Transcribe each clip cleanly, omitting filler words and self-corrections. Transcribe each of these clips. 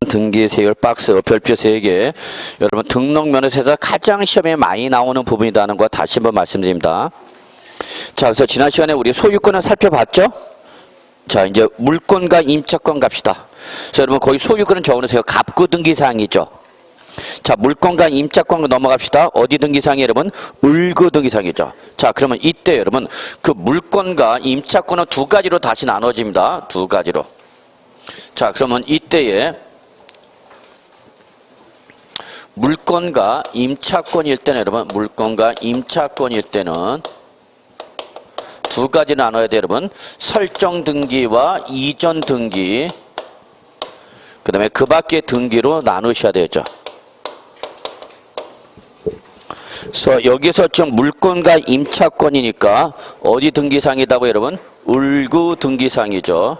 등기 세율 박스 별표 3개. 여러분 등록면허에서 가장 시험에 많이 나오는 부분이라는 거 다시 한번 말씀드립니다. 자, 그래서 지난 시간에 우리 소유권을 살펴봤죠? 자, 이제 물권과 임차권 갑시다. 자, 여러분 거기 소유권은 적어놓으세요. 갑구 등기사항이죠. 자, 물권과 임차권으로 넘어갑시다. 어디 등기사항이 여러분? 을구 등기사항이죠. 자, 그러면 이때 여러분 그 물권과 임차권은 두 가지로 다시 나눠집니다. 두 가지로. 자, 그러면 이때에 물권과 임차권일 때는 여러분 물권과 임차권일 때는 두 가지 나눠야 돼요, 여러분. 설정 등기와 이전 등기, 그 다음에 그 밖의 등기로 나누셔야 되죠. 그래서 여기서 좀 물권과 임차권이니까 어디 등기상이라고 여러분? 을구 등기상이죠.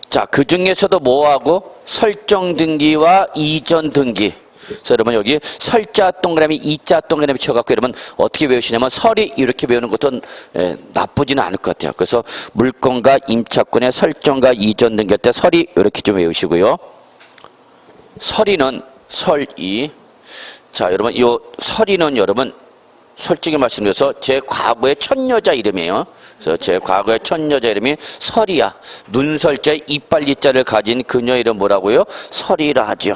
자, 그 중에서도 뭐하고? 설정 등기와 이전 등기. 그래서 여러분 여기 설자 동그라미 이자 동그라미 쳐갖고 여러분 어떻게 외우시냐면 설이 이렇게 외우는 것도 나쁘지는 않을 것 같아요. 그래서 물권과 임차권의 설정과 이전 등기할 때 설이 이렇게 좀 외우시고요. 설이는 설이. 자, 여러분 이 설이는 여러분 솔직히 말씀드려서 제 과거의 첫 여자 이름이에요. 그래서 제 과거의 첫 여자 이름이 설이야. 눈설자에 이빨 이자를 가진 그녀 이름 뭐라고요? 설이라 하죠.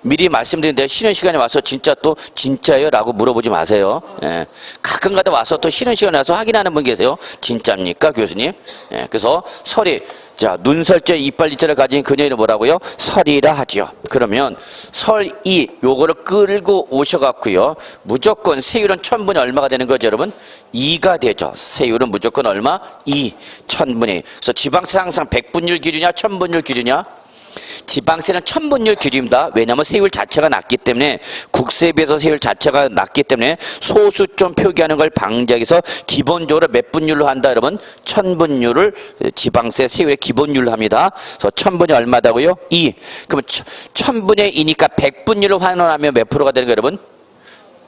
미리 말씀드린데 쉬는 시간에 와서 진짜 또 진짜예요? 라고 물어보지 마세요. 예. 가끔가다 와서 또 쉬는 시간에 와서 확인하는 분 계세요. 진짜입니까 교수님? 예. 그래서 설이, 자, 눈설자에 이빨 이자를 가진 그녀 이름 뭐라고요? 설이라 하죠. 그러면 설이 요거를 끌고 오셔갖고요. 무조건 세율은 1000분의 얼마가 되는 거죠 여러분? 2가 되죠. 세율은 무조건 얼마? 2. 1000분의. 그래서 지방세 항상 100분율 기준이냐 1000분율 기준이냐? 지방세는 1000분율 기준입니다. 왜냐하면 세율 자체가 낮기 때문에 국세에 비해서 세율 자체가 낮기 때문에 소수점 표기하는 걸 방지하기 위해서 기본적으로 몇 분율로 한다 여러분? 1000분율을 지방세 세율의 기본율로 합니다. 그래서 1000분이 얼마다고요? 2. 그러면 1000분의 2니까 100분율로 환원하면 몇 프로가 되는 거예요 여러분?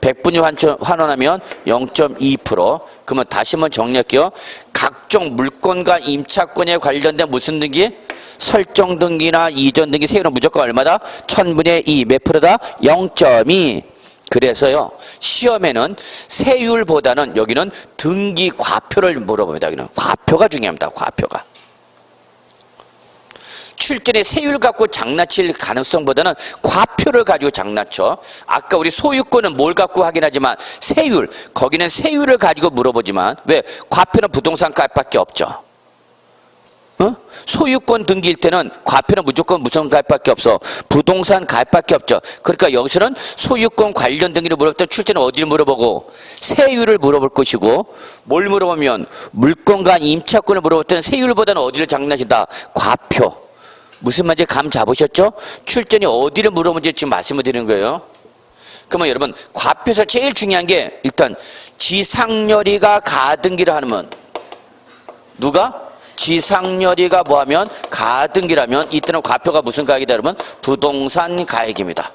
100분율 환원하면 0.2%. 그러면 다시 한번 정리할게요. 각종 물권과 임차권에 관련된 무슨 등기? 설정 등기나 이전 등기 세율은 무조건 얼마다? 1000분의 2. 몇 프로다? 0.2. 그래서요 시험에는 세율보다는 여기는 등기 과표를 물어봅니다. 여기는 과표가 중요합니다. 과표가. 출전에 세율 갖고 장난칠 가능성보다는 과표를 가지고 장난쳐. 아까 우리 소유권은 뭘 갖고 확인하지만 세율, 거기는 세율을 가지고 물어보지만 왜? 과표는 부동산 가입밖에 없죠. 소유권 등기일 때는 과표는 무조건 무슨 가입밖에 없어? 부동산 가입밖에 없죠. 그러니까 여기서는 소유권 관련 등기를 물어볼 때 출제는 어디를 물어보고? 세율을 물어볼 것이고, 뭘 물어보면 물권과 임차권을 물어볼 때는 세율보다는 어디를 장난친다? 과표. 무슨 말인지 감 잡으셨죠? 출전이 어디를 물어보는지 지금 말씀을 드리는 거예요. 그러면 여러분 과표에서 제일 중요한 게 일단 지상렬이가 가등기를 하면 누가? 지상렬이가 뭐하면? 가등기라면 이때는 과표가 무슨 가액이다 여러분? 부동산 가액입니다.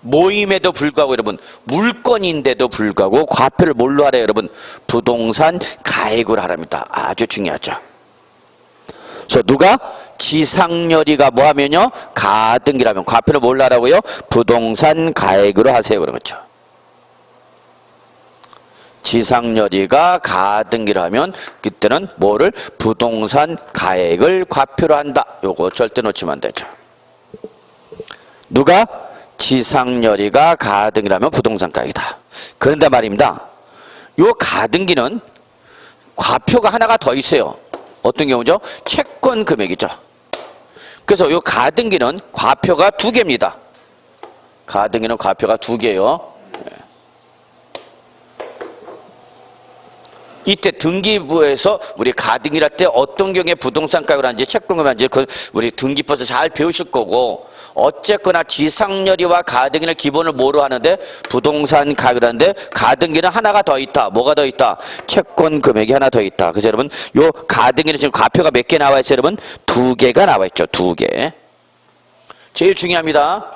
모임에도 불구하고 여러분 물건인데도 불구하고 과표를 뭘로 하래요 여러분? 부동산 가액으로 하랍니다. 아주 중요하죠. 그래서 누가? 지상렬이가 뭐하면요? 가등기라면 과표를 뭘로 하라고요? 부동산 가액으로 하세요. 그런 거죠. 지상렬이가 가등기를 하면 그때는 뭐를? 부동산 가액을 과표로 한다. 요거 절대 놓치면 안 되죠. 누가? 지상렬이가 가등기를 하면 부동산 가액이다. 그런데 말입니다. 요 가등기는 과표가 하나가 더 있어요. 어떤 경우죠? 채권 금액이죠. 그래서 요 가등기는 과표가 2개입니다. 가등기는 과표가 2개예요. 이때 등기부에서 우리 가등기를 할 때 어떤 경우에 부동산 가격을 하는지 채권금을 하는지 그 우리 등기부에서 잘 배우실 거고, 어쨌거나 지상렬이와 가등기를 기본을 뭐로 하는데? 부동산 가격을 하는데 가등기는 하나가 더 있다. 뭐가 더 있다? 채권 금액이 하나 더 있다. 그래서 여러분 요 가등기는 지금 과표가 몇 개 나와 있어요 여러분? 2개가 나와 있죠. 2개. 제일 중요합니다.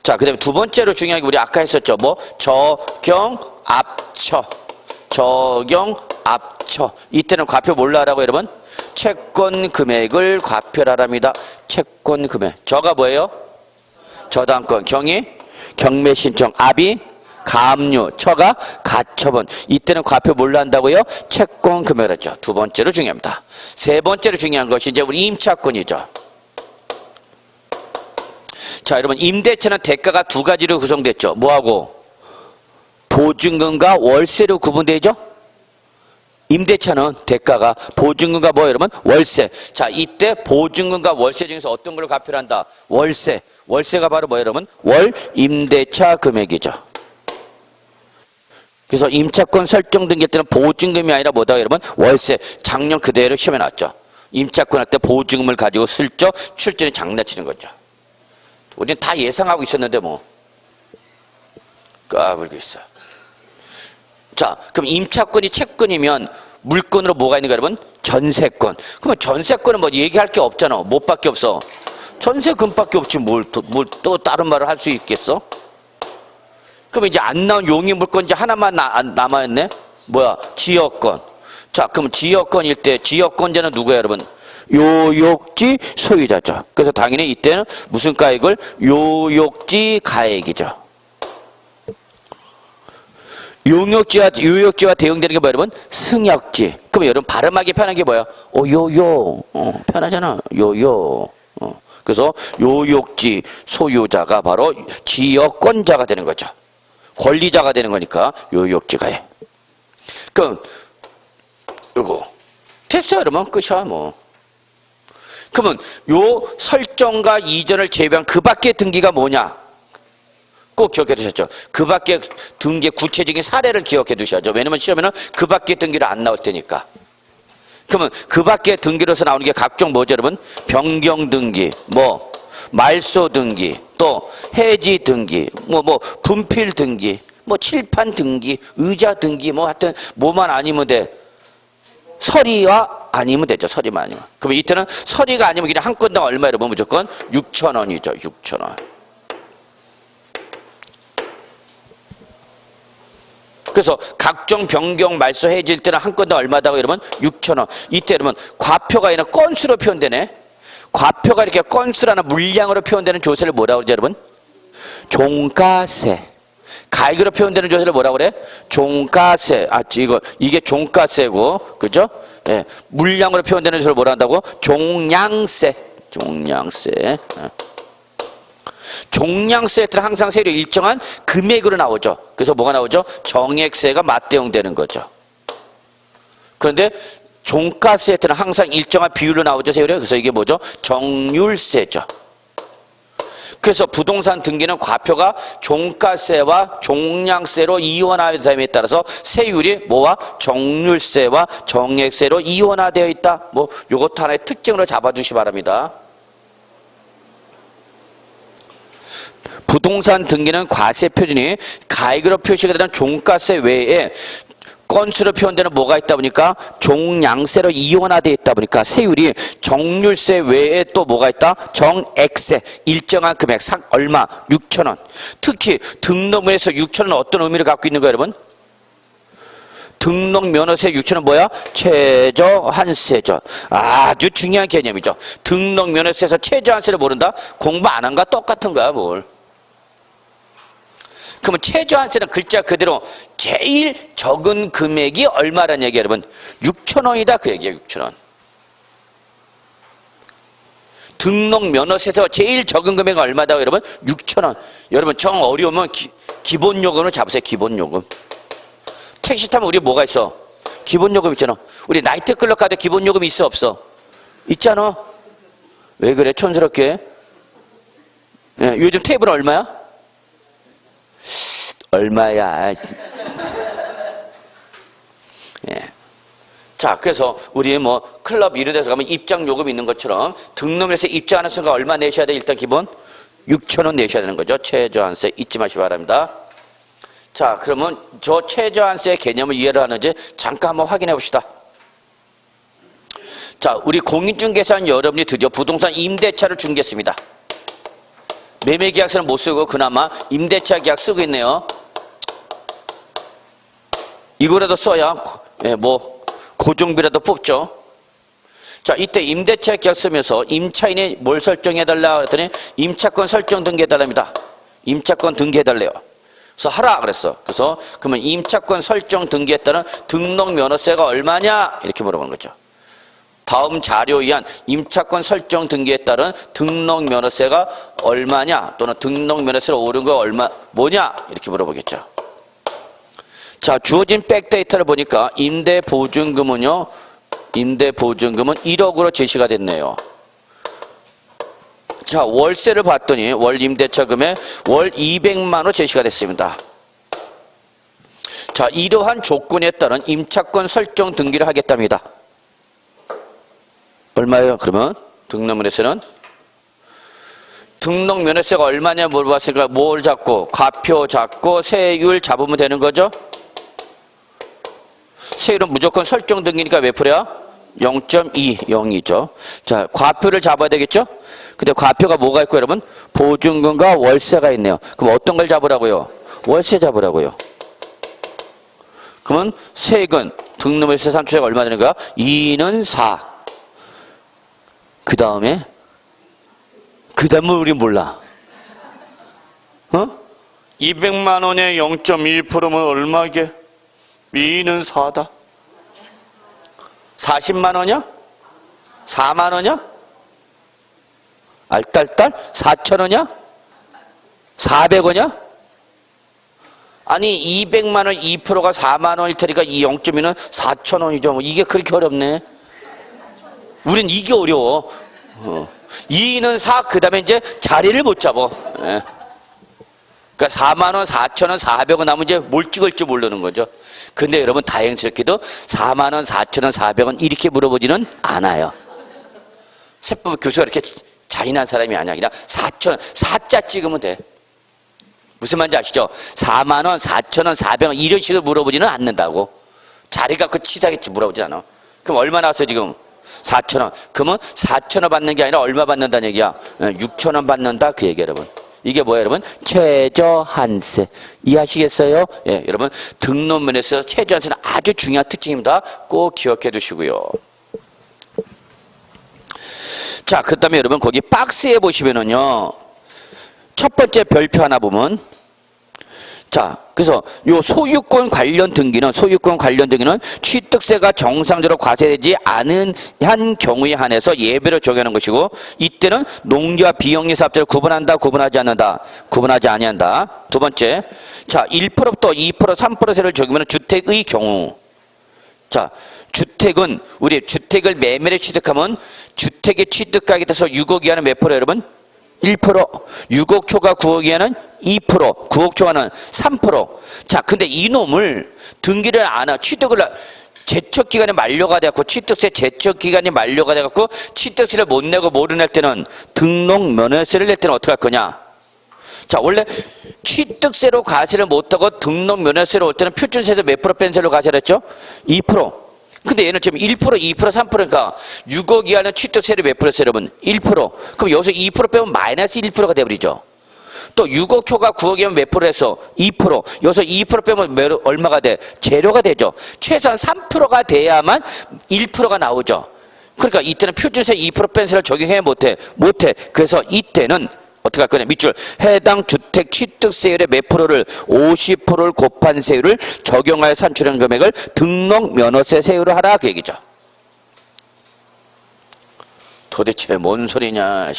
자, 그 다음에 두 번째로 중요한 게 우리 아까 했었죠. 뭐? 적용, 압처. 적용, 압처. 그렇죠. 이때는 과표 뭘로 하라고 여러분? 채권 금액을 과표를 하랍니다. 채권 금액. 저가 뭐예요? 저당권. 경이 경매 신청. 압이 가압류. 처가 가처분. 이때는 과표 뭘로 한다고요? 채권 금액을 했죠. 두 번째로 중요합니다. 세 번째로 중요한 것이 이제 우리 임차권이죠. 자, 여러분 임대차는 대가가 두 가지로 구성됐죠. 뭐하고? 보증금과 월세로 구분되죠? 임대차는 대가가 보증금과 뭐 여러분? 월세. 자, 이때 보증금과 월세 중에서 어떤 걸 과표를 한다? 월세. 월세가 바로 뭐 여러분? 월 임대차 금액이죠. 그래서 임차권 설정 등기 때는 보증금이 아니라 뭐다 여러분? 월세. 작년 그대로 시험에 나왔죠. 임차권 할 때 보증금을 가지고 슬쩍 출전이 장난치는 거죠. 우리는 다 예상하고 있었는데 뭐 까불고 있어. 자, 그럼 임차권이 채권이면 물권으로 뭐가 있는가 여러분? 전세권. 그러면 전세권은 뭐 얘기할 게 없잖아. 뭐밖에 없어? 전세금밖에 없지 뭘 또 다른 말을 할 수 있겠어? 그럼 이제 안 나온 용의물권 이제 하나만 남아있네? 뭐야? 지역권. 자, 그럼 지역권일 때 지역권자는 누구야 여러분? 요욕지 소유자죠. 그래서 당연히 이때는 무슨 가액을? 요욕지 가액이죠. 요욕지와 대응되는 게 뭐야 여러분? 승역지. 그럼 여러분 발음하기 편한 게 뭐야? 요요. 편하잖아. 요요. 그래서 요욕지 소유자가 바로 지역권자가 되는 거죠. 권리자가 되는 거니까 요욕지가 해. 그럼 요거 됐어요. 그러면 끝이야 뭐. 그러면 요 설정과 이전을 제외한 그 밖의 등기가 뭐냐? 꼭 기억해 두셨죠. 그 밖의 등기의 구체적인 사례를 기억해 두셔야죠. 왜냐면 시험에는 그 밖의 등기를 안 나올 테니까. 그러면 그 밖의 등기로서 나오는 게 각종 뭐죠 여러분? 변경 등기, 뭐 말소 등기, 또 해지 등기, 뭐 분필 등기, 뭐 칠판 등기, 의자 등기, 뭐 하여튼 뭐만 아니면 돼. 서리와 아니면 되죠. 서리만 아니면. 그럼 이때는 서리가 아니면 그냥 한 건당 얼마 여러분? 무조건 6,000원이죠. 6,000원. 그래서 각종 변경 말소 해질 때는 한 건당 얼마다고 여러분? 6,000원. 이때 여러분 과표가 아니라 건수로 표현되네. 과표가 이렇게 건수라는 물량으로 표현되는 조세를 뭐라고 그러죠 여러분? 종가세. 가액으로 표현되는 조세를 뭐라고 그래? 종가세. 아, 이게 종가세고, 그죠? 예. 물량으로 표현되는 조세를 뭐라 한다고? 종량세. 종량세. 예. 종량세 때는 항상 세율이 일정한 금액으로 나오죠. 그래서 뭐가 나오죠? 정액세가 맞대응되는 거죠. 그런데 종가세 때는 항상 일정한 비율로 나오죠. 세율이. 그래서 이게 뭐죠? 정률세죠. 그래서 부동산 등기는 과표가 종가세와 종량세로 이원화됨에 따라서 세율이 뭐와 정률세와 정액세로 이원화되어 있다. 뭐 요것도 하나의 특징으로 잡아주시 바랍니다. 부동산 등기는 과세 표준이 가액으로 표시가 되는 종가세 외에 건수로 표현되는 뭐가 있다 보니까 종량세로 이원화되어 있다 보니까 세율이 정률세 외에 또 뭐가 있다? 정액세. 일정한 금액 얼마? 6,000원. 특히 등록면에서 6,000원은 어떤 의미를 갖고 있는 거예요 여러분? 등록면허세 6,000원 뭐야? 최저한세죠. 아주 중요한 개념이죠. 등록면허세에서 최저한세를 모른다? 공부 안 한 거야? 똑같은 거야 뭘. 그러면 최저한세는 글자 그대로 제일 적은 금액이 얼마라는 얘기예요 여러분? 6,000원이다 그 얘기예요. 6,000원. 등록면허세에서 제일 적은 금액은 얼마다고 여러분? 6,000원. 여러분 정 어려우면 기본요금을 잡으세요. 기본요금. 택시 타면 우리 뭐가 있어? 기본요금 있잖아. 우리 나이트클럽 가도 기본요금 있어 없어? 있잖아. 왜 그래 촌스럽게? 네, 요즘 테이블은 얼마야? 얼마야? 예. 자, 그래서 우리 뭐 클럽 이런 데서 가면 입장 요금 있는 것처럼 등록해서 입장하는 순간 얼마 내셔야 돼? 일단 기본 6,000원 내셔야 되는 거죠. 최저한세 잊지 마시기 바랍니다. 자, 그러면 저 최저한세의 개념을 이해를 하는지 잠깐 한번 확인해 봅시다. 자, 우리 공인중개사는 여러분이 드디어 부동산 임대차를 중개했습니다. 매매계약서는 못 쓰고 그나마 임대차 계약 쓰고 있네요. 이거라도 써야 뭐 고정비라도 뽑죠. 자, 이때 임대차 계약 쓰면서 임차인이 뭘 설정해달라 그랬더니 임차권 설정 등기해달랍니다. 임차권 등기해달래요. 그래서 하라 그랬어. 그래서 그러면 임차권 설정 등기에 따른 등록 면허세가 얼마냐 이렇게 물어보는 거죠. 다음 자료에 의한 임차권 설정 등기에 따른 등록 면허세가 얼마냐 또는 등록 면허세를 오른 거 뭐냐 이렇게 물어보겠죠. 자, 주어진 백데이터를 보니까 임대보증금은요. 임대보증금은 1억으로 제시가 됐네요. 자, 월세를 봤더니 월 임대차금에 월 200만 원 제시가 됐습니다. 자, 이러한 조건에 따른 임차권 설정 등기를 하겠답니다. 얼마예요? 그러면 등록면허세는 등록면허세가 얼마냐 물어봤으니까 뭘 잡고 과표 잡고 세율 잡으면 되는 거죠. 세율은 무조건 설정 등기니까 몇 프로야? 0.20이죠. 자, 과표를 잡아야 되겠죠? 근데 과표가 뭐가 있고 여러분? 보증금과 월세가 있네요. 그럼 어떤 걸 잡으라고요? 월세 잡으라고요. 그러면 세액은 등록면허세 산출세가 얼마 되는 거야? 2는 4. 그 다음에 우린 몰라. 200만 원에 0.1%면 얼마게? 2는 4다. 40만 원이야? 4만 원이야? 알딸딸? 4천 원이야? 400원이야? 아니 200만 원 2%가 4만 원일 테니까 이 0.2는 4천 원이죠. 뭐 이게 그렇게 어렵네. 우린 이게 어려워. 2는 4, 그 다음에 이제 자리를 못 잡아. 예. 그러니까 4만 원, 4천 원, 400원 나면 이제 뭘 찍을지 모르는 거죠. 근데 여러분 다행스럽게도 4만 원, 4천 원, 400원 이렇게 물어보지는 않아요. 세법 교수가 이렇게 잔인한 사람이 아니야. 그냥 4천 원, 4자 찍으면 돼. 무슨 말인지 아시죠? 4만 원, 4천 원, 400원 이런 식으로 물어보지는 않는다고. 자리 갖고 치사겠지 물어보지 않아. 그럼 얼마 나왔어 지금? 4천 원. 그러면 4천 원 받는 게 아니라 얼마 받는다는 얘기야? 6천 원 받는다 그 얘기 여러분. 이게 뭐예요 여러분? 최저한세. 이해하시겠어요? 예, 여러분 등록면에서 최저한세는 아주 중요한 특징입니다. 꼭 기억해 두시고요. 자, 그 다음에 여러분 거기 박스에 보시면은요. 첫 번째 별표 하나 보면 자, 그래서 요 소유권 관련 등기는 취득세가 정상적으로 과세되지 않은 한 경우에 한해서 예외로 적용하는 것이고 이때는 농지와 비영리 사업자를 구분하지 않는다. 구분하지 아니한다. 두 번째, 자 1%부터 2%, 3% 세를 적용하는 주택의 경우. 자, 주택은 우리 주택을 매매를 취득하면 주택의 취득가액에 따라서 6억 이하는 몇 프로 여러분? 1%, 6억 초과 9억 이하는 2%, 9억 초과는 3%. 자, 근데 이놈을 등기를 안 하고 취득을 제척기간이 만료가 돼갖고 취득세 제척기간이 만료가 돼갖고 취득세를 못 내고 뭐를 낼 때는 등록면허세를 낼 때는 어떻게 할 거냐? 자, 원래 취득세로 과세를 못하고 등록면허세로 올 때는 표준세에서 몇 프로 뺀 세로 과세를 했죠? 2%. 근데 얘는 지금 1%, 2%, 3%니까 6억 이하는 취득세를 몇 프로 세려면 1%. 그럼 여기서 2% 빼면 마이너스 1%가 돼버리죠. 또 6억 초과 9억이면 몇 프로 했어? 2%. 여기서 2% 빼면 얼마가 돼? 제로가 되죠. 최소한 3%가 돼야만 1%가 나오죠. 그러니까 이때는 표준세 2% 뺀 세를 적용해 못해? 못해. 그래서 이때는 어떻게 할 거냐? 밑줄 해당 주택 취득세율의 몇 프로를 50%를 곱한 세율을 적용하여 산출한 금액을 등록 면허세 세율로 하라 그 얘기죠. 도대체 뭔 소리냐?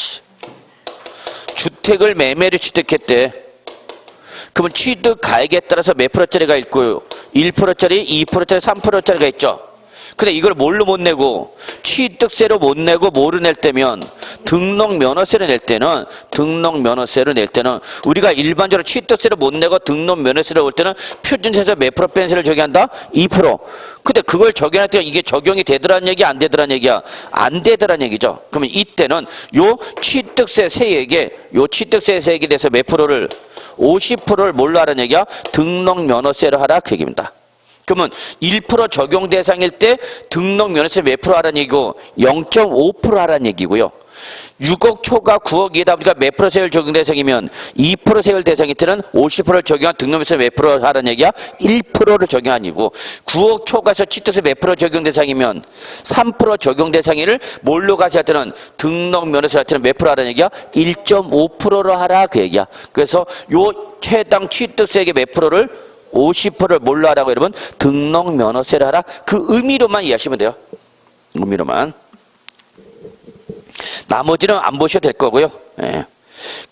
주택을 매매를 취득했대. 그러면 취득 가액에 따라서 몇 프로짜리가 있고요? 1%짜리, 2%짜리, 3%짜리가 있죠. 근데 이걸 뭘로 못 내고 취득세로 못 내고 뭐를 낼 때면 등록면허세를 낼 때는 우리가 일반적으로 취득세를 못 내고 등록면허세를 올 때는 표준세에서 몇 프로 뺀 세를 적용한다? 2%. 근데 그걸 적용할 때 이게 적용이 되더란 얘기 안 되더란 얘기야? 안 되더란 얘기죠. 그러면 이때는 요 취득세 세액에 대해서 몇 프로를 50%를 뭘로 하라는 얘기야? 등록면허세로 하라 그 얘기입니다. 그러면 1% 적용 대상일 때 등록면허세 몇 프로 하라는 얘기고 0.5% 하라는 얘기고요. 6억 초과 9억이다 보니까 몇 프로 세율 적용 대상이면 2% 세율 대상일 때는 50%를 적용한 등록면세 몇 프로 하라는 얘기야? 1%를 적용 아니고 9억 초과에서 취득세 몇 프로 적용 대상이면 3% 적용 대상일을 뭘로 가셔야 되는 등록면허세 할 때는 몇 프로 하라는 얘기야? 1.5%로 하라 그 얘기야. 그래서 요 해당 취득세액의 몇 프로를 50%를 뭘로 하라고 여러분? 등록면허세를 하라. 그 의미로만 이해하시면 돼요. 의미로만. 나머지는 안 보셔도 될 거고요. 예.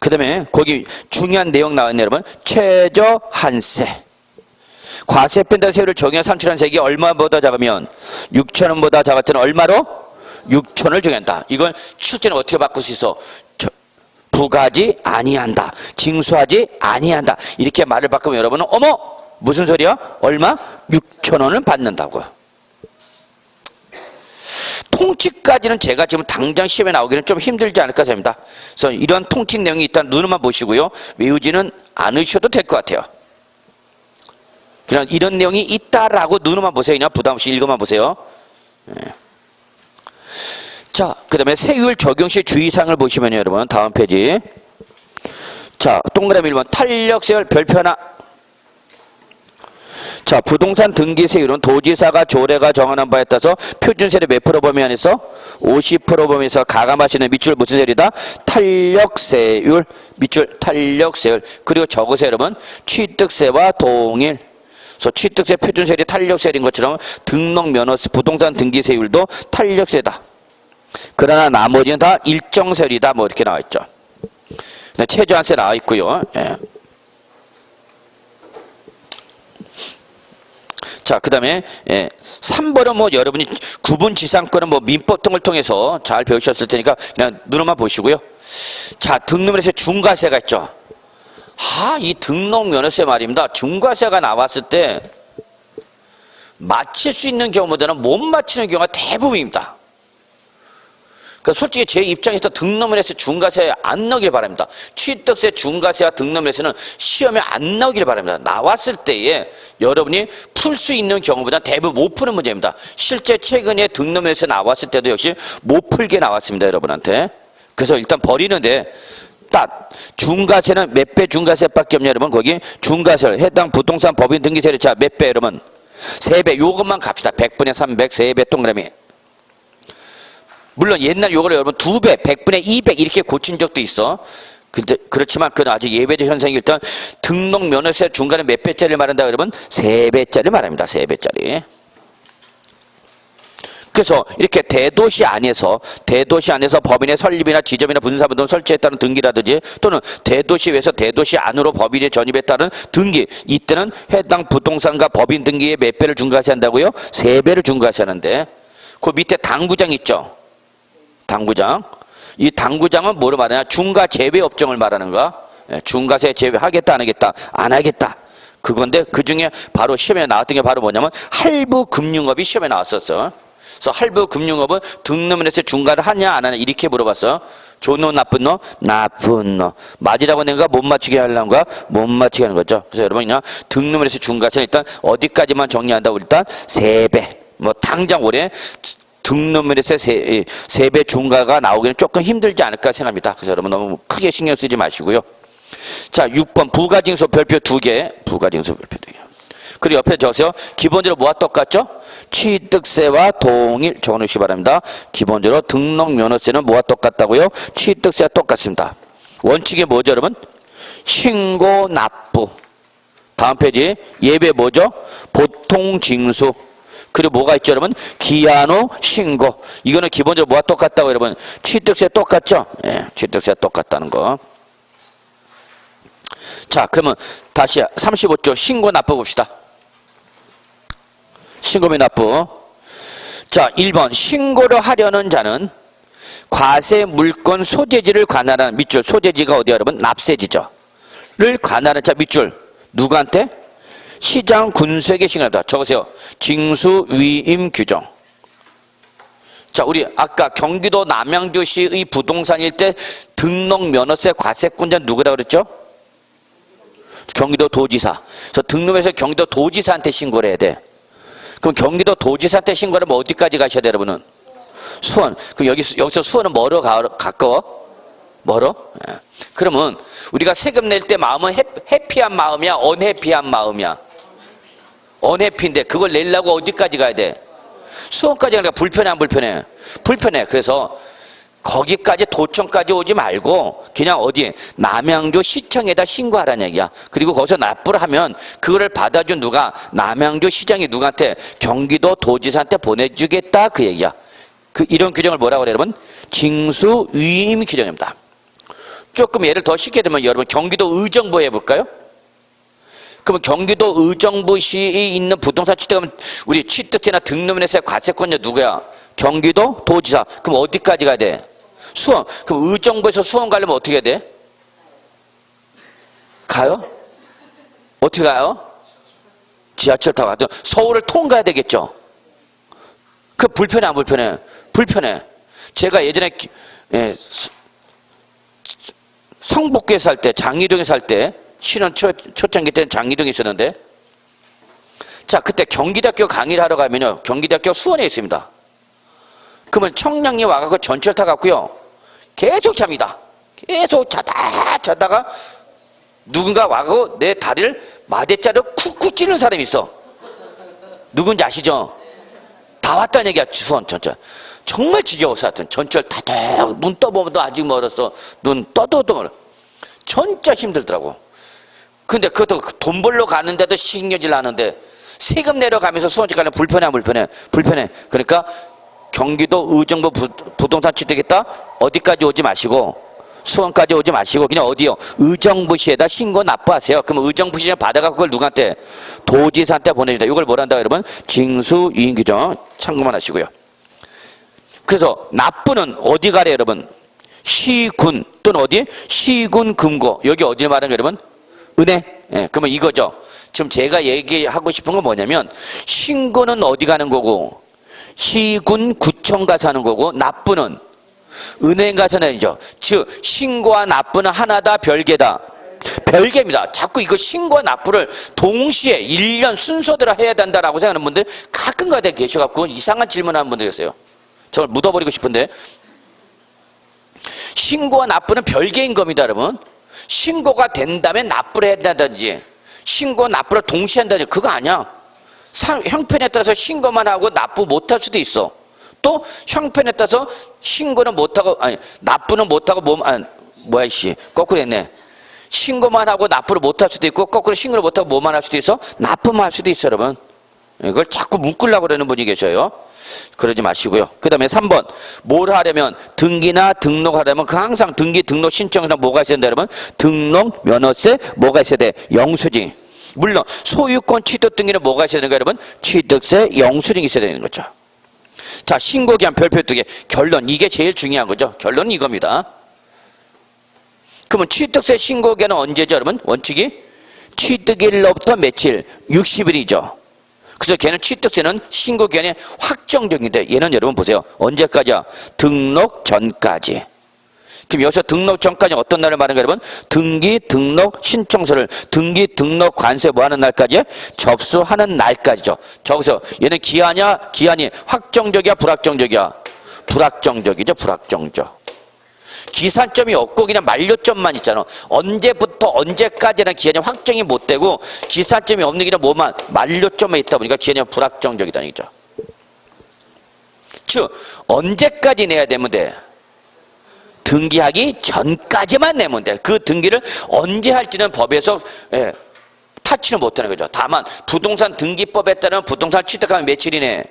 그 다음에 거기 중요한 내용 나왔네요, 여러분. 최저한세. 과세 뺀다 세율을 적용한 산출한세액이 얼마보다 작으면 6,000원보다 작을 때는 얼마로? 6,000원을 정한다. 이건 실제는 어떻게 바꿀 수 있어? 부과하지 아니한다. 징수하지 아니한다. 이렇게 말을 바꾸면 여러분은 어머! 무슨 소리야? 얼마? 6,000원을 받는다고요. 통치까지는 제가 지금 당장 시험에 나오기는 좀 힘들지 않을까 생각합니다. 그래서 이런 통치 내용이 일단 눈으로만 보시고요. 외우지는 않으셔도 될 것 같아요. 그냥 이런 내용이 있다라고 눈으로만 보세요. 그냥 부담 없이 읽어만 보세요. 네. 자, 그 다음에 세율 적용 시 주의사항을 보시면요, 여러분. 다음 페이지. 자, 동그라미 1번. 탄력세율 별표 하나. 자, 부동산 등기세율은 도지사가 조례가 정하는 바에 따라서 표준세율의 몇 프로 범위 안에서 50% 범위에서 가감할 수 있는 밑줄 무슨 세율이다? 탄력세율, 밑줄 탄력세율. 그리고 적으세요, 여러분. 취득세와 동일. 그래서 취득세 표준세율이 탄력세율인 것처럼 등록면허세 부동산 등기세율도 탄력세다. 그러나 나머지는 다 일정세율이다. 뭐 이렇게 나와 있죠. 최저한세 나와 있고요. 예. 자, 그 다음에, 3번은 뭐 여러분이 구분지상권은 뭐 민법 등을 통해서 잘 배우셨을 테니까 그냥 눈으로만 보시고요. 자, 등록면허세 중과세가 있죠. 이 등록면허세 말입니다. 중과세가 나왔을 때 맞힐 수 있는 경우보다는 못 맞히는 경우가 대부분입니다. 그러니까 솔직히 제 입장에서 등록면허세 중과세 안 나오길 바랍니다. 취득세 중과세와 등록면허세는 시험에 안 나오길 바랍니다. 나왔을 때에 여러분이 풀 수 있는 경우보다 대부분 못 푸는 문제입니다. 실제 최근에 등록면허세 나왔을 때도 역시 못 풀게 나왔습니다. 여러분한테. 그래서 일단 버리는데 딱 중과세는 몇 배 중과세밖에 없냐 여러분. 거기 중과세 해당 부동산 법인 등기세율 자 몇 배 여러분? 3배. 요것만 갑시다. 100분의 300 3배 동그라미. 물론 옛날 요거를 여러분 2배, 100분의 200 이렇게 고친 적도 있어. 근데 그렇지만 그건 아직 예외적 현상이 일단 등록 면허세 중간에 몇 배짜리를 말한다 여러분? 3배짜리 말합니다. 3배짜리. 그래서 이렇게 대도시 안에서 법인의 설립이나 지점이나 분사분동 설치에 따른 등기라든지 또는 대도시 외에서 대도시 안으로 법인의 전입에 따른 등기 이때는 해당 부동산과 법인 등기에 몇 배를 중과세한다고요? 3배를 중과세하는데 그 밑에 당구장 있죠? 당구장. 이 당구장은 뭐로 말하냐? 중과 제외 업종을 말하는 거야. 중과세 제외하겠다, 안 하겠다? 안 하겠다. 그건데 그 중에 바로 시험에 나왔던 게 바로 뭐냐면 할부금융업이 시험에 나왔었어. 그래서 할부금융업은 등록면허세 중과를 하냐, 안 하냐 이렇게 물어봤어. 좋은 놈, 나쁜 놈? 나쁜 놈. 맞으라고 낸 거야? 못 맞추게 하려는 거야? 못 맞추게 하는 거죠. 그래서 여러분 그냥 등록면허세 중과세는 일단 어디까지만 정리한다고 일단 3배. 뭐 당장 올해 등록면허세 3배 중과가 나오기는 조금 힘들지 않을까 생각합니다. 그래서 여러분 너무 크게 신경 쓰지 마시고요. 자, 6번 부가징수 별표 2개. 부가징수 별표 2개. 그리고 옆에 적으세요. 기본적으로 뭐와 똑같죠? 취득세와 동일 적어놓으시기 바랍니다. 기본적으로 등록면허세는 뭐와 똑같다고요? 취득세와 똑같습니다. 원칙이 뭐죠 여러분? 신고 납부. 다음 페이지 예외 뭐죠? 보통징수. 그리고 뭐가 있죠 여러분? 기한 후 신고. 이거는 기본적으로 뭐와 똑같다고 여러분? 취득세 똑같죠? 예, 취득세 똑같다는 거. 자, 그러면 다시 35조 신고 납부 봅시다. 신고 및 납부. 자, 1번 신고를 하려는 자는 과세 물권 소재지를 관할하는 밑줄. 소재지가 어디야 여러분? 납세지죠. 를 관할하는 자 밑줄. 누구한테? 시장 군수에게 신고합니다. 적으세요. 징수 위임 규정. 자, 우리 아까 경기도 남양주시의 부동산일 때 등록 면허세 과세권자 누구라고 그랬죠? 경기도 도지사. 그래서 등록해서 경기도 도지사한테 신고를 해야 돼. 그럼 경기도 도지사한테 신고를 하면 어디까지 가셔야 돼 여러분은? 수원. 그럼 여기서 수원은 뭐로 가까워? 멀어? 예. 그러면 우리가 세금 낼 때 마음은 해피한 마음이야? 언해피한 마음이야? 언해피인데 그걸 내려고 어디까지 가야 돼? 수원까지 가니까 불편해 안 불편해? 불편해. 그래서 거기까지 도청까지 오지 말고 그냥 어디 남양주 시청에다 신고하라는 얘기야. 그리고 거기서 납부를 하면 그거를 받아준 누가 남양주 시장이 누구한테 경기도 도지사한테 보내주겠다 그 얘기야. 이런 규정을 뭐라고 그래요 여러분? 징수위임 규정입니다. 조금 예를 더 쉽게 들면 여러분 경기도 의정부 해볼까요? 그러면 경기도 의정부시에 있는 부동산 취득하면 우리 취득세나 등록면에서의 과세권자 누구야? 경기도 도지사. 그럼 어디까지 가야 돼? 수원. 그럼 의정부에서 수원 가려면 어떻게 해야 돼? 가요? 어떻게 가요? 지하철 타고 가죠. 서울을 통과해야 되겠죠. 그 불편해 안 불편해? 불편해. 제가 예전에 성북구에 살 때, 장리동에 살 때, 신혼 초창기 때는 장리동에 있었는데, 자, 그때 경기대학교 강의를 하러 가면요, 경기대학교 수원에 있습니다. 그러면 청량리 와갖고 전철 타갖고요, 계속 잡니다. 계속 자다가 누군가 와갖고 내 다리를 마대자루 쿡쿡 찌르는 사람이 있어. 누군지 아시죠? 다 왔다는 얘기야, 수원 전철. 정말 지겨워서 하여튼 전철 다닥 눈 떠보면 아직 멀었어. 눈 떠도 멀어. 진짜 힘들더라고. 근데 그것도 돈 벌러 가는데도 신경질 나는데 세금 내려가면서 수원집 가려면 불편해 안 불편해? 불편해. 그러니까 경기도 의정부 부동산 취득했다 어디까지 오지 마시고 수원까지 오지 마시고 그냥 어디요? 의정부시에다 신고 납부하세요. 그러면 의정부시에 받아갖고 그걸 누구한테? 도지사한테 보내준다. 이걸 뭐란다 여러분? 징수위임 규정 참고만 하시고요. 그래서 납부는 어디 가래 여러분? 시군 또는 어디? 시군 금고. 여기 어디 말하는 거예요 여러분? 은행. 예, 그러면 이거죠. 지금 제가 얘기하고 싶은 건 뭐냐면 신고는 어디 가는 거고 시군 구청 가서 하는 거고 납부는 은행 가서 내죠. 즉 신고와 납부는 하나다 별개다? 별개입니다. 자꾸 이거 신고와 납부를 동시에 1년 순서대로 해야 된다라고 생각하는 분들 가끔 가다 계셔갖고 이상한 질문하는 분들 계세요. 저걸 묻어버리고 싶은데 신고와 납부는 별개인 겁니다 여러분. 신고가 된다면 납부를 해야 된다든지 신고 납부를 동시에 한다든지 그거 아니야. 형편에 따라서 신고만 하고 납부 못할 수도 있어. 또 형편에 따라서 신고는 못하고 아니 납부는 못하고 거꾸로 했네. 신고만 하고 납부를 못할 수도 있고 거꾸로 신고를 못하고 뭐만 할 수도 있어? 납부만 할 수도 있어 여러분. 이걸 자꾸 묶으려고 그러는 분이 계셔요. 그러지 마시고요. 그 다음에 3번 뭘 하려면 등기나 등록하려면 그 항상 등기 등록 신청에서 뭐가 있어야 된다 여러분? 등록 면허세 뭐가 있어야 돼? 영수증. 물론 소유권 취득 등기는 뭐가 있어야 되는가 여러분? 취득세 영수증이 있어야 되는 거죠. 자 신고기한 별표 2개. 결론 이게 제일 중요한 거죠. 결론은 이겁니다. 그러면 취득세 신고기한은 언제죠 여러분? 원칙이 취득일로부터 며칠? 60일이죠. 그래서 걔는 취득세는 신고기한이 확정적인데 얘는 여러분 보세요. 언제까지야? 등록 전까지. 그럼 여기서 등록 전까지 어떤 날을 말하는 거예요 여러분? 등기 등록 신청서를 등기 등록 관세 뭐 하는 날까지? 접수하는 날까지죠. 저기서 얘는 기한이 확정적이야 불확정적이야? 불확정적이죠. 불확정적. 기산점이 없고 그냥 만료점만 있잖아. 언제부터 언제까지는 기한이 확정이 못 되고 기산점이 없는 게 뭐만 만료점에 있다 보니까 기한이 불확정적이다 얘기죠. 즉 언제까지 내야 되면 돼? 등기하기 전까지만 내면 돼. 그 등기를 언제 할지는 법에서 타치는 못하는 거죠. 다만 부동산 등기법에 따르면 부동산 취득하면 며칠이네?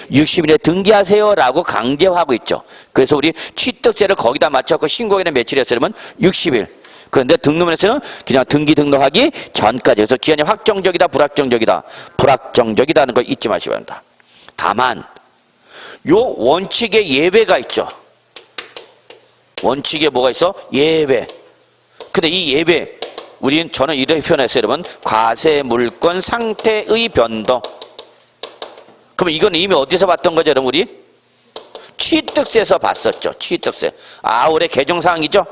60일에 등기하세요 라고 강제하고 있죠. 그래서 우리 취득세를 거기다 맞춰서 신고기는 며칠이었어요? 그러면 60일. 그런데 등록면에서는 그냥 등기 등록하기 전까지. 그래서 기한이 확정적이다 불확정적이다? 불확정적이다는 걸 잊지 마시기 바랍니다. 다만 요 원칙에 예외가 있죠. 원칙에 뭐가 있어? 예외. 근데 이 예외 저는 이렇게 표현했어요 여러분. 과세 물권 상태의 변동. 그러면 이건 이미 어디서 봤던 거죠 여러분? 우리 취득세에서 봤었죠. 취득세. 올해 개정사항이죠.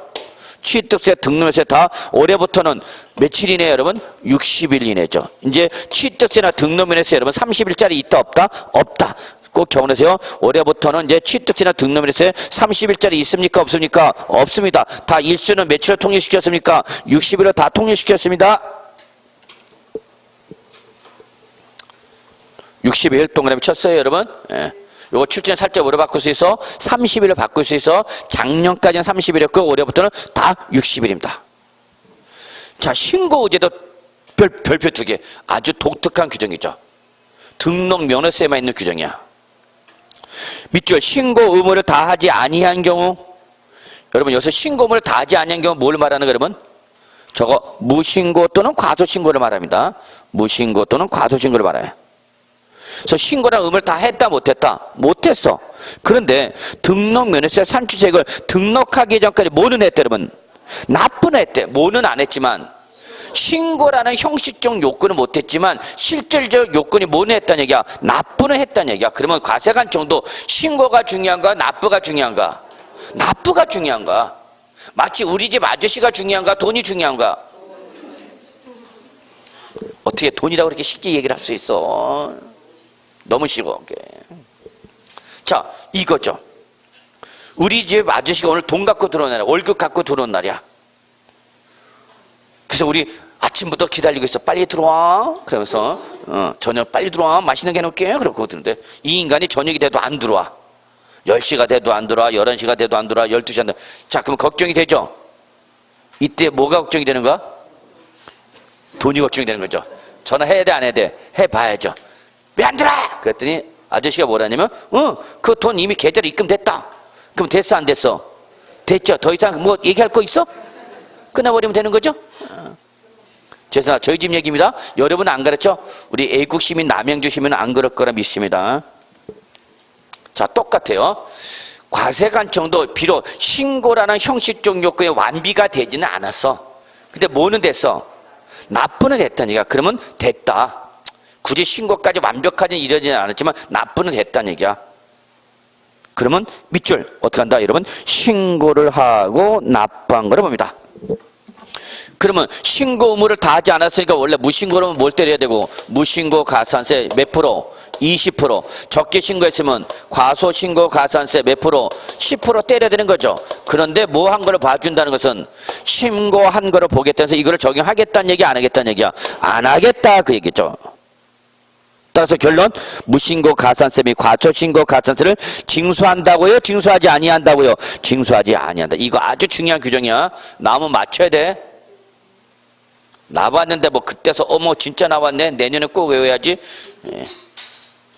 취득세 등록세 다 올해부터는 며칠이네요 여러분? 60일 이내죠. 이제 취득세나 등록면에서 여러분 30일짜리 있다 없다? 없다. 꼭 적어놓으세요. 올해부터는 이제 취득세나 등록면에서 30일짜리 있습니까? 없습니까? 없습니다. 다 일수는 며칠로 통일시켰습니까? 60일로 다 통일시켰습니다. 60일 동그라미 쳤어요, 여러분. 예. 요거 출제는 살짝 오래 바꿀 수 있어. 30일을 바꿀 수 있어. 작년까지는 30일이었고 올해부터는 다 60일입니다. 자, 신고의제도 별표 2개. 아주 독특한 규정이죠. 등록 면허세에만 있는 규정이야. 밑줄 신고 의무를 다하지 아니한 경우, 여러분 여기서 신고 의무를 다하지 아니한 경우 뭘 말하는 거예요, 여러분? 저거 무신고 또는 과소신고를 말합니다. 무신고 또는 과소신고를 말해요. 그래서 신고랑 의무를 다 했다 못했다? 못했어. 그런데 등록 면허세 산출세액을 등록하기 전까지 뭐는 했대, 여러분? 납부는 했대. 뭐는 안 했지만 신고라는 형식적 요건은 못했지만 실질적 요건이 뭐는 했다는 얘기야? 납부는 했다는 얘기야. 그러면 과세관청도 신고가 중요한가? 납부가 중요한가? 납부가 중요한가? 마치 우리 집 아저씨가 중요한가? 돈이 중요한가? 어떻게 돈이라고 그렇게 쉽게 얘기를 할 수 있어? 너무 쉬워. 자, 이거죠. 우리 집 아저씨가 오늘 돈 갖고 들어온 날이야. 월급 갖고 들어온 날이야. 그래서 우리 아침부터 기다리고 있어. 빨리 들어와. 그러면서 저녁 빨리 들어와. 맛있는 게 해놓을게. 그러고 그러는데 이 인간이 저녁이 돼도 안 들어와. 10시가 돼도 안 들어와. 11시가 돼도 안 들어와. 12시 안 들어와. 자, 그럼 걱정이 되죠? 이때 뭐가 걱정이 되는 거야? 돈이 걱정이 되는 거죠. 전화해야 돼, 안 해야 돼? 해봐야죠. 왜 안 들어와? 그랬더니 아저씨가 뭐라냐면 그 돈 이미 계좌로 입금됐다. 그럼 됐어, 안 됐어? 됐죠. 더 이상 뭐 얘기할 거 있어? 끊어버리면 되는 거죠? 죄송합니다. 저희 집 얘기입니다. 여러분 안 그랬죠? 우리 애국 시민, 남양주 시민은 안 그럴 거라 믿습니다. 자, 똑같아요. 과세관청도 비록 신고라는 형식적 요건이 완비가 되지는 않았어. 근데 뭐는 됐어? 납부는 됐다는 얘기야. 그러면 됐다. 굳이 신고까지 완벽하게 이루어지진 않았지만 납부는 됐다는 얘기야. 그러면 밑줄 어떻게 한다? 여러분 신고를 하고 납부한 거를 봅니다. 그러면 신고 의무를 다 하지 않았으니까 원래 무신고라면 뭘 때려야 되고, 무신고 가산세 몇 프로? 20%. 적게 신고했으면 과소신고 가산세 몇 프로? 10% 때려야 되는 거죠. 그런데 뭐 한 거를 봐준다는 것은 신고한 거를 보겠다는 해서 이거를 적용하겠다는 얘기, 안 하겠다는 얘기야? 안 하겠다 그 얘기죠. 따라서 결론, 무신고 가산세 및 과소신고 가산세를 징수한다고요? 징수하지 아니한다고요? 징수하지 아니한다. 이거 아주 중요한 규정이야. 나오면 맞춰야 돼. 나왔는데 뭐 그때서 어머 진짜 나왔네. 내년에 꼭 외워야지.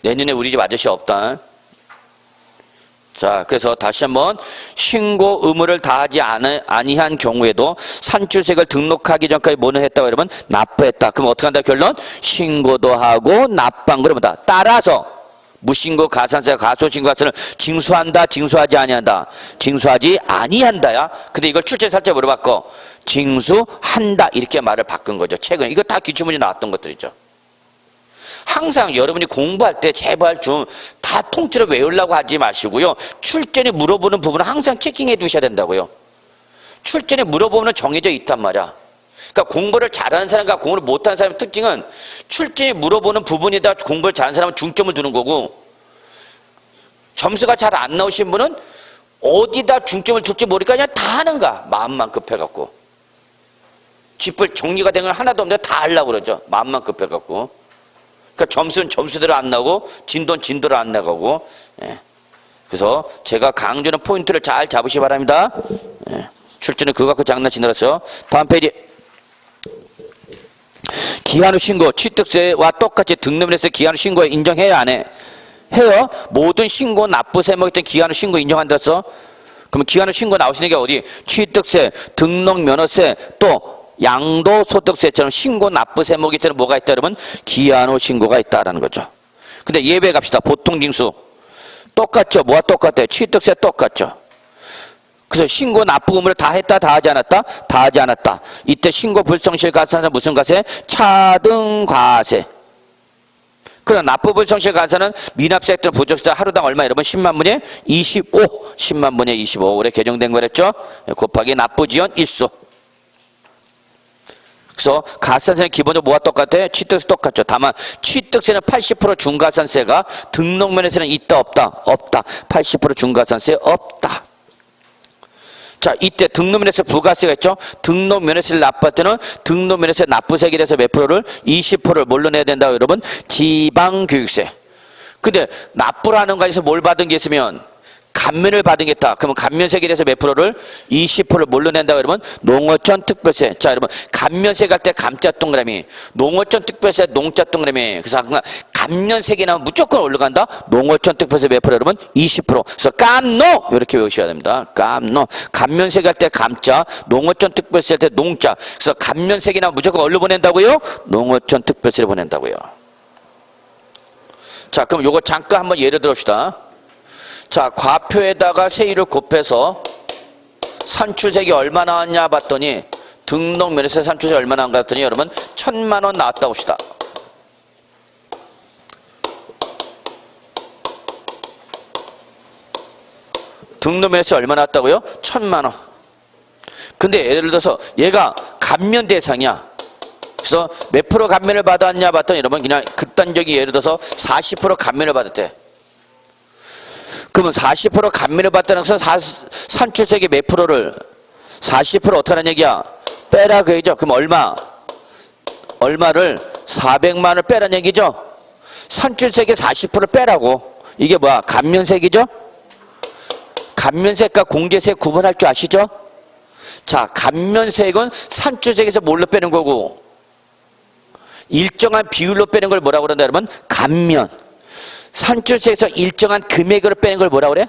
내년에 우리 집 아저씨 없다. 자, 그래서 다시 한번 신고 의무를 다하지 아니한 경우에도 산출세액을 등록하기 전까지 뭐는 했다고 여러분? 납부했다. 그럼 어떻게 한다? 결론? 신고도 하고 납부한 거를 본다. 따라서 무신고 가산세, 과소신고 가산세를 징수한다, 징수하지 아니한다? 징수하지 아니한다야. 근데 이걸 출제 살짝 물어봤고 징수한다 이렇게 말을 바꾼 거죠. 최근 이거 다 기출문제 나왔던 것들이죠. 항상 여러분이 공부할 때 제발 좀 다 통째로 외우려고 하지 마시고요. 출제에 물어보는 부분은 항상 체킹해 두셔야 된다고요. 출제에 물어보면 정해져 있단 말이야. 그러니까 공부를 잘하는 사람과 공부를 못하는 사람의 특징은 출제에 물어보는 부분에다 공부를 잘하는 사람은 중점을 두는 거고, 점수가 잘 안 나오신 분은 어디다 중점을 둘지 모르니까 그냥 다 하는가. 마음만 급해갖고. 짚을 정리가 된 건 하나도 없는데 다 하려고 그러죠. 마음만 급해갖고. 그러니까 점수는 점수대로 안 나오고 진도는 진도로 안 나가고. 예. 그래서 제가 강조하는 포인트를 잘 잡으시기 바랍니다. 예. 출제는 그거 갖고 장난치느라서. 다음 페이지. 기한 후 신고, 취득세와 똑같이 등록면에서 기한 후 신고에 인정해야 안 해? 해요. 모든 신고 납부세 먹었던 기한 후 신고 인정한다서. 그러면 기한 후 신고 나오시는 게 어디? 취득세, 등록 면허세, 또 양도소득세처럼 신고 납부 세목이 때는 뭐가 있다 여러분? 기한 후 신고가 있다라는 거죠. 근데 예외 갑시다. 보통징수 똑같죠? 뭐가 똑같아요? 취득세 똑같죠? 그래서 신고 납부 의무를 다 했다, 다 하지 않았다? 다 하지 않았다. 이때 신고 불성실 가산세 무슨 과세? 차등과세. 그럼 납부 불성실 가산은 미납세 또는 부적세 하루당 얼마 여러분? 10만 분의 25. 10만 분의 25. 올해 개정된 거랬죠? 곱하기 납부 지연 일수. 그래서 가산세는 기본적으로 뭐가 똑같아? 취득세 똑같죠. 다만 취득세는 80% 중과산세가 등록면에서는 있다 없다? 없다. 80% 중과산세 없다. 자, 이때 등록면에서 부가세가 있죠. 등록면에서를 납부할 때는 등록면에서 납부세에 대해서 몇 프로를? 20%를 뭘로 내야 된다고 여러분? 지방교육세. 근데 납부를 하는 거에서 뭘 받은 게 있으면 감면을 받은 게 있다. 그러면 감면세에 대해서 몇 프로를? 20%를 뭘로 낸다고 여러분? 농어촌 특별세. 자, 여러분 감면세 갈 때 감자 동그라미, 농어촌 특별세 농자 동그라미. 그래서 감면세가 나면 무조건 올라간다. 농어촌 특별세 몇 프로 여러분? 20%. 그래서 깜노 이렇게 외우셔야 됩니다. 깜노. 감면세 갈 때 감자, 농어촌 특별세 할 때 농자. 그래서 감면세가 나면 무조건 어디로 보낸다고요? 농어촌 특별세를 보낸다고요. 자, 그럼 요거 잠깐 한번 예를 들읍시다. 자, 과표에다가 세율을 곱해서 산출세액이 얼마 나왔냐 봤더니 등록면에서 산출세액이 얼마 나온가 봤더니 여러분 1,000만 원 나왔다 봅시다. 등록면에서 얼마 나왔다고요? 1,000만 원. 근데 예를 들어서 얘가 감면 대상이야. 그래서 몇 프로 감면을 받았냐 봤더니 여러분 그냥 극단적인 예를 들어서 40% 감면을 받았대. 그러면 40% 감면을 받다는 것은 산출세액의 몇 프로를 40% 어떻게 하는 얘기야? 빼라 그 얘기죠. 그럼 얼마를 400만 원을 빼라는 얘기죠. 산출세액의 40%를 빼라고. 이게 뭐야? 감면세액이죠. 감면세액과 공제세액 구분할 줄 아시죠? 자, 감면세액은 산출세액에서 뭘로 빼는 거고 일정한 비율로 빼는 걸 뭐라고 그런다 여러분? 감면. 산출세에서 일정한 금액으로 빼는 걸 뭐라 그래?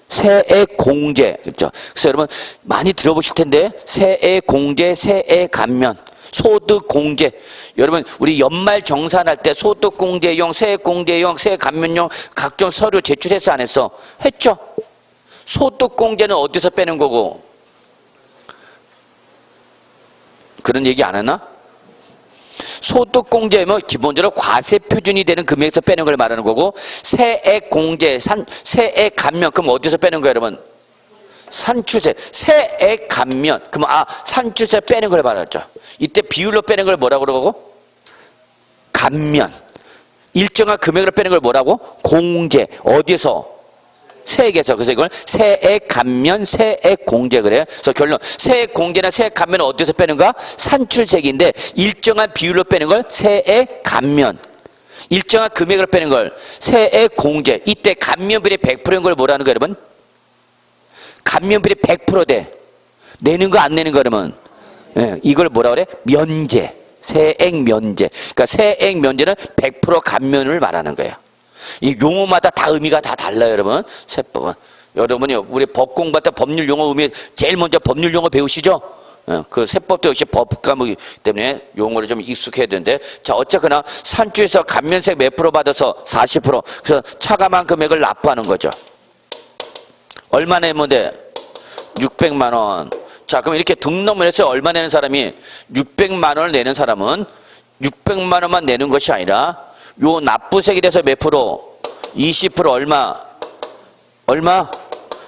세액공제. 그렇죠? 그래서 여러분 많이 들어보실 텐데 세액공제, 세액감면, 소득공제. 여러분 우리 연말 정산할 때 소득공제용, 세액공제용, 세액감면용 각종 서류 제출했어 안 했어? 했죠? 소득공제는 어디서 빼는 거고? 그런 얘기 안 하나? 소득공제면 기본적으로 과세표준이 되는 금액에서 빼는 걸 말하는 거고 세액공제, 세액감면 그럼 어디서 빼는 거예요 여러분? 산출세, 세액감면 그러면 산출세 빼는 걸 말하죠. 이때 비율로 빼는 걸 뭐라고 그러고? 감면. 일정한 금액으로 빼는 걸 뭐라고? 공제. 어디서? 세액에서. 그래서 이걸 세액감면, 세액공제 그래요. 그래서 결론 세액공제나 세액감면은 어디서 빼는가? 산출세액인데 일정한 비율로 빼는 걸 세액감면, 일정한 금액으로 빼는 걸 세액공제. 이때 감면비율이 100%인 걸 뭐라는 거예요 여러분? 감면비율이 100% 돼. 내는 거 안 내는 거 그러면 이걸 뭐라 그래? 면제. 세액면제. 그러니까 세액면제는 100% 감면을 말하는 거예요. 이 용어마다 다 의미가 다 달라요 여러분. 세법은 여러분이 우리 법 공부할 때 법률 용어 의미 제일 먼저 법률 용어 배우시죠. 그 세법도 역시 법 과목이기 때문에 용어를 좀 익숙해야 되는데 자 어쨌거나 산출에서 감면세 몇 프로 받아서 40% 그래서 차감한 금액을 납부하는 거죠. 얼마 내면 돼? 600만 원. 자 그럼 이렇게 등록면에서 얼마 내는 사람이 600만 원을 내는 사람은 600만 원만 내는 것이 아니라 요 납부세액에 대해서 몇 프로? 20% 얼마?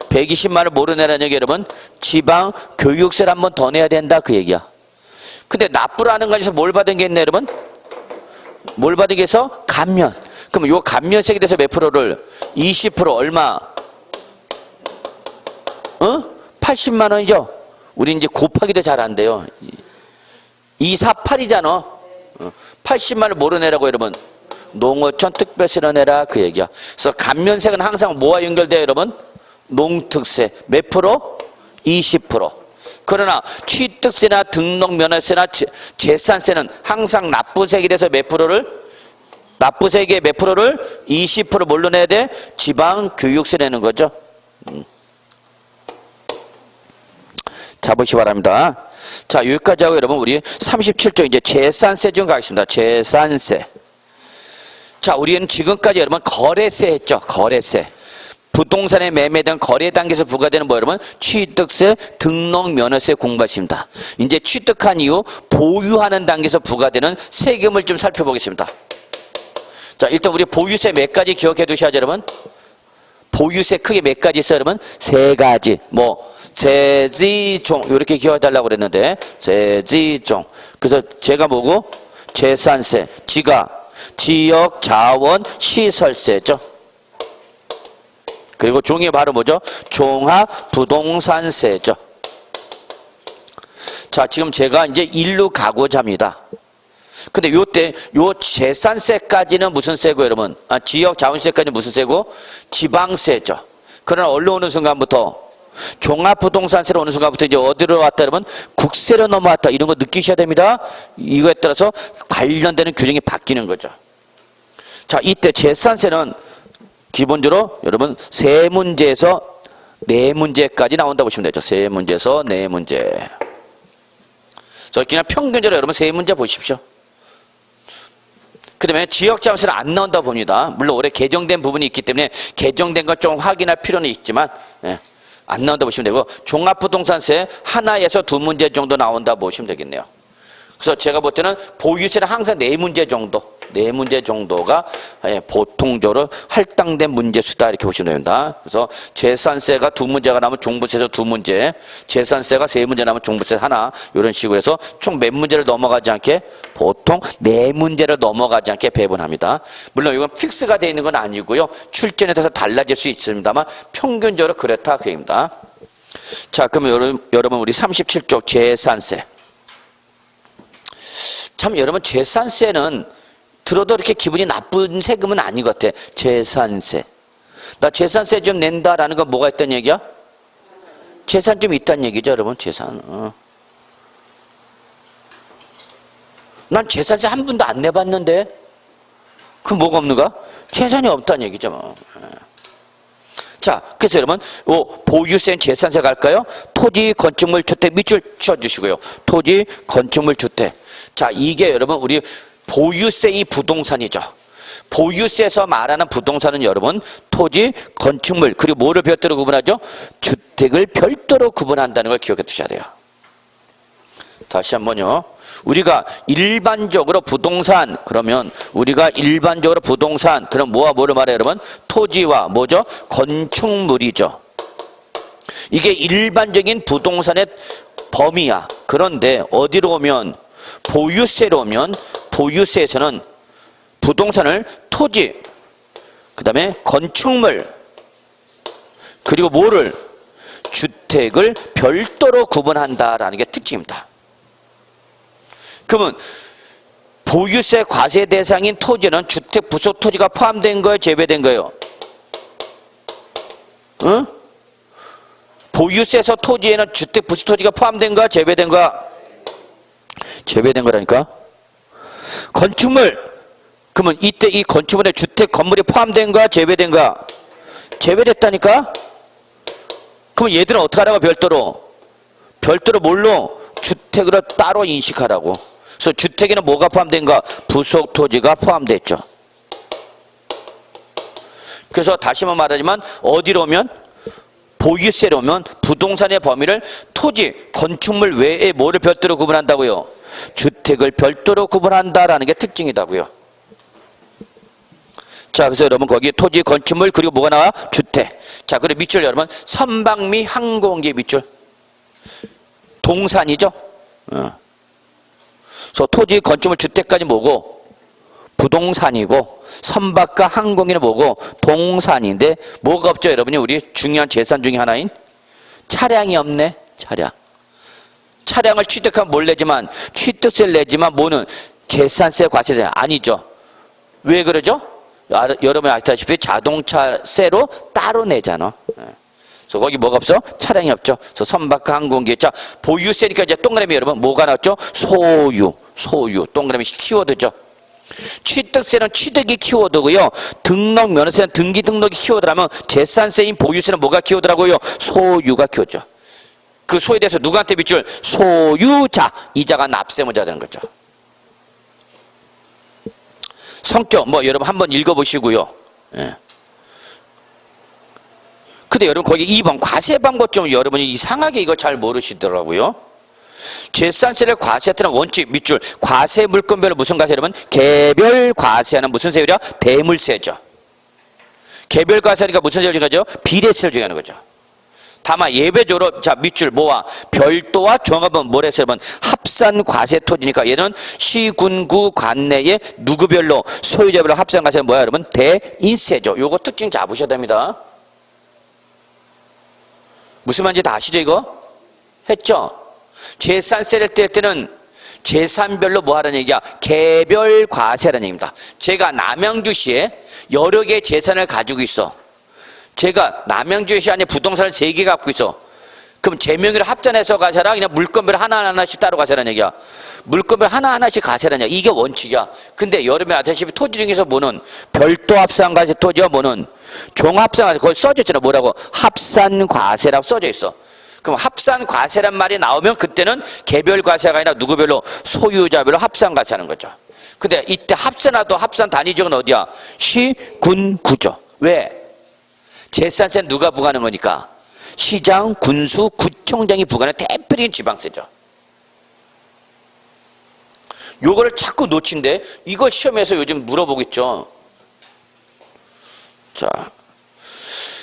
120만 원 뭐로 내라는 얘기 여러분? 지방 교육세를 한 번 더 내야 된다 그 얘기야. 근데 납부를 하는 거에서 뭘 받은 게 있네 여러분? 뭘 받은 게 있어? 감면. 그럼 요 감면세액에 대해서 몇 프로를? 20% 얼마? 80만 원이죠? 우리 이제 곱하기도 잘 안 돼요. 248이잖아. 80만 원 뭐로 내라고 여러분? 농어촌 특별세로 내라 그 얘기야. 그래서 감면세는 항상 뭐와 연결돼요 여러분? 농특세. 몇 프로? 20%. 그러나 취득세나 등록면허세나 재산세는 항상 납부세액에 대해서 몇 프로를? 납부세액의 몇 프로를? 20% 뭘로 내야 돼? 지방교육세 내는 거죠. 잡으시 바랍니다. 자 여기까지 하고 여러분 우리 37조 이제 재산세 좀 가겠습니다. 재산세. 자, 우리는 지금까지 여러분 거래세 했죠. 거래세. 부동산에 매매된 거래 단계에서 부과되는 뭐 여러분? 취득세, 등록면허세 공부하십니다. 이제 취득한 이후 보유하는 단계에서 부과되는 세금을 좀 살펴보겠습니다. 자, 일단 우리 보유세 몇 가지 기억해 두셔야죠, 여러분. 보유세 크게 몇 가지 있어요, 여러분? 세 가지. 뭐, 세지종. 이렇게 기억해달라고 그랬는데, 세지종. 그래서 제가 뭐고? 재산세. 지가 지역 자원 시설세죠. 그리고 종이 바로 뭐죠? 종합 부동산세죠. 자, 지금 제가 이제 일로 가고자 합니다. 근데 요때 요 재산세까지는 무슨 세고 여러분? 지역 자원세까지는 무슨 세고? 지방세죠. 그러나 얼로 오는 순간부터 종합부동산세로 오는 순간부터 이제 어디로 왔다 여러분? 국세로 넘어왔다. 이런 거 느끼셔야 됩니다. 이거에 따라서 관련되는 규정이 바뀌는 거죠. 자, 이때 재산세는 기본적으로 여러분 세 문제에서 네 문제까지 나온다고 보시면 되죠. 세 문제에서 네 문제. 그래서 그냥 평균적으로 여러분 세 문제 보십시오. 그 다음에 지역자원세는 안 나온다고 봅니다. 물론 올해 개정된 부분이 있기 때문에 개정된 것 좀 확인할 필요는 있지만 안 나온다고 보시면 되고 종합부동산세 하나에서 두 문제 정도 나온다고 보시면 되겠네요. 그래서 제가 볼 때는 보유세는 항상 네 문제 정도가 보통적으로 할당된 문제수다 이렇게 보시면 됩니다. 그래서 재산세가 두 문제가 나오면 종부세에서 두 문제, 재산세가 세 문제 나오면 종부세 하나 이런 식으로 해서 총 몇 문제를 넘어가지 않게 보통 네 문제를 넘어가지 않게 배분합니다. 물론 이건 픽스가 되어 있는 건 아니고요. 출전에 따라서 달라질 수 있습니다만 평균적으로 그렇다 그 얘기입니다. 자, 그러면 여러분 우리 37쪽 재산세. 참 여러분 재산세는 들어도 이렇게 기분이 나쁜 세금은 아닌 것 같아. 재산세. 나 재산세 좀 낸다라는 건 뭐가 있다는 얘기야? 재산 좀 있다는 얘기죠 여러분. 재산. 난 재산세 한 번도 안 내봤는데 그 뭐가 없는가? 재산이 없다는 얘기죠 뭐. 자, 그래서 여러분 보유세는 재산세 갈까요? 토지, 건축물, 주택 밑줄 쳐주시고요. 토지, 건축물, 주택. 자, 이게 여러분 우리 보유세의 부동산이죠. 보유세에서 말하는 부동산은 여러분 토지, 건축물 그리고 뭐를 별도로 구분하죠? 주택을 별도로 구분한다는 걸 기억해 두셔야 돼요. 다시 한번요. 우리가 일반적으로 부동산 그러면 우리가 일반적으로 부동산 그럼 뭐와 뭐를 말해요 여러분? 토지와 뭐죠? 건축물이죠. 이게 일반적인 부동산의 범위야. 그런데 어디로 오면 보유세로 오면 보유세에서는 부동산을 토지 그 다음에 건축물 그리고 뭐를 주택을 별도로 구분한다라는 게 특징입니다. 그러면 보유세 과세 대상인 토지는 주택 부속 토지가 포함된 거예요? 제외된 거예요? 응? 보유세에서 토지에는 주택 부속 토지가 포함된 거야? 제외된 거야? 제외된 거라니까? 건축물 그러면 이때 이 건축물에 주택 건물이 포함된 거야? 제외된 거야? 제외됐다니까? 그럼 얘들은 어떻게 하라고 별도로? 별도로 뭘로? 주택으로 따로 인식하라고. 그래서 주택에는 뭐가 포함된가? 부속 토지가 포함됐죠. 그래서 다시 한번 말하지만 어디로 오면? 보유세로 오면 부동산의 범위를 토지, 건축물 외에 뭐를 별도로 구분한다고요? 주택을 별도로 구분한다라는 게 특징이다고요. 자, 그래서 여러분 거기 토지, 건축물 그리고 뭐가 나와? 주택. 자, 그리고 밑줄 여러분 선박미 항공기 밑줄 동산이죠. 그래서 토지, 건축물, 주택까지 뭐고? 부동산이고 선박과 항공기는 뭐고? 동산인데 뭐가 없죠 여러분이? 우리 중요한 재산 중에 하나인 차량이 없네. 차량을 취득하면 뭘 내지만 취득세를 내지만 뭐는 재산세 과세세 아니죠. 왜 그러죠? 여러분이 아시다시피 자동차세로 따로 내잖아. 그래서 거기 뭐가 없어? 차량이 없죠. 그래서 선박과 항공기. 자, 보유세니까 이제 동그라미 여러분 뭐가 나왔죠? 소유. 동그라미 키워드죠. 취득세는 취득이 키워드고요. 등록 면허세는 등기 등록이 키워드라면 재산세인 보유세는 뭐가 키워드라고요? 소유가 키워드죠. 그 소유에 대해서 누구한테 밑줄? 소유자. 이자가 납세무자가 되는 거죠. 성격 뭐 여러분 한번 읽어보시고요. 근데 여러분 거기 2번 과세 방법 좀 여러분이 이상하게 이걸 잘 모르시더라고요. 재산세를 과세하는 원칙 밑줄 과세 물건별로 무슨 과세 여러분? 개별 과세하는 무슨 세율이야? 대물세죠. 개별과세니까 무슨 세를 정하죠? 비례세를 정하는 거죠. 다만 예외적으로 자 밑줄 뭐와 별도와 종합은 뭐라 했어요? 합산과세 토지니까 얘는 시, 군, 구, 관내에 누구별로 소유자별로 합산과세는 뭐야 여러분? 대인세죠. 요거 특징 잡으셔야 됩니다. 무슨 말인지 다 아시죠 이거? 했죠? 재산세를 뗄 때는 재산별로 뭐 하라는 얘기야? 개별과세라는 얘기입니다. 제가 남양주시에 여러 개의 재산을 가지고 있어. 제가 남양주시 안에 부동산을 3개 갖고 있어. 그럼 제 명의로 합산해서 가세라? 그냥 물건별 하나하나씩 따로 가세라는 얘기야. 물건별 하나하나씩 가세라는 얘기야. 이게 원칙이야. 근데 여름에 아시다시피 토지 중에서 뭐는 별도 합산과세 토지와 뭐는 종합상과세 거기 써져 있잖아. 뭐라고? 합산과세라고 써져 있어. 그럼 합산과세란 말이 나오면 그때는 개별과세가 아니라 누구별로 소유자별로 합산과세하는 거죠. 근데 이때 합산하도 합산 단위적은 어디야? 시, 군, 구죠. 왜? 재산세는 누가 부과하는 거니까? 시장, 군수, 구청장이 부과하는 대표적인 지방세죠. 요거를 자꾸 놓친데 이거 시험에서 요즘 물어보고 있죠. 자,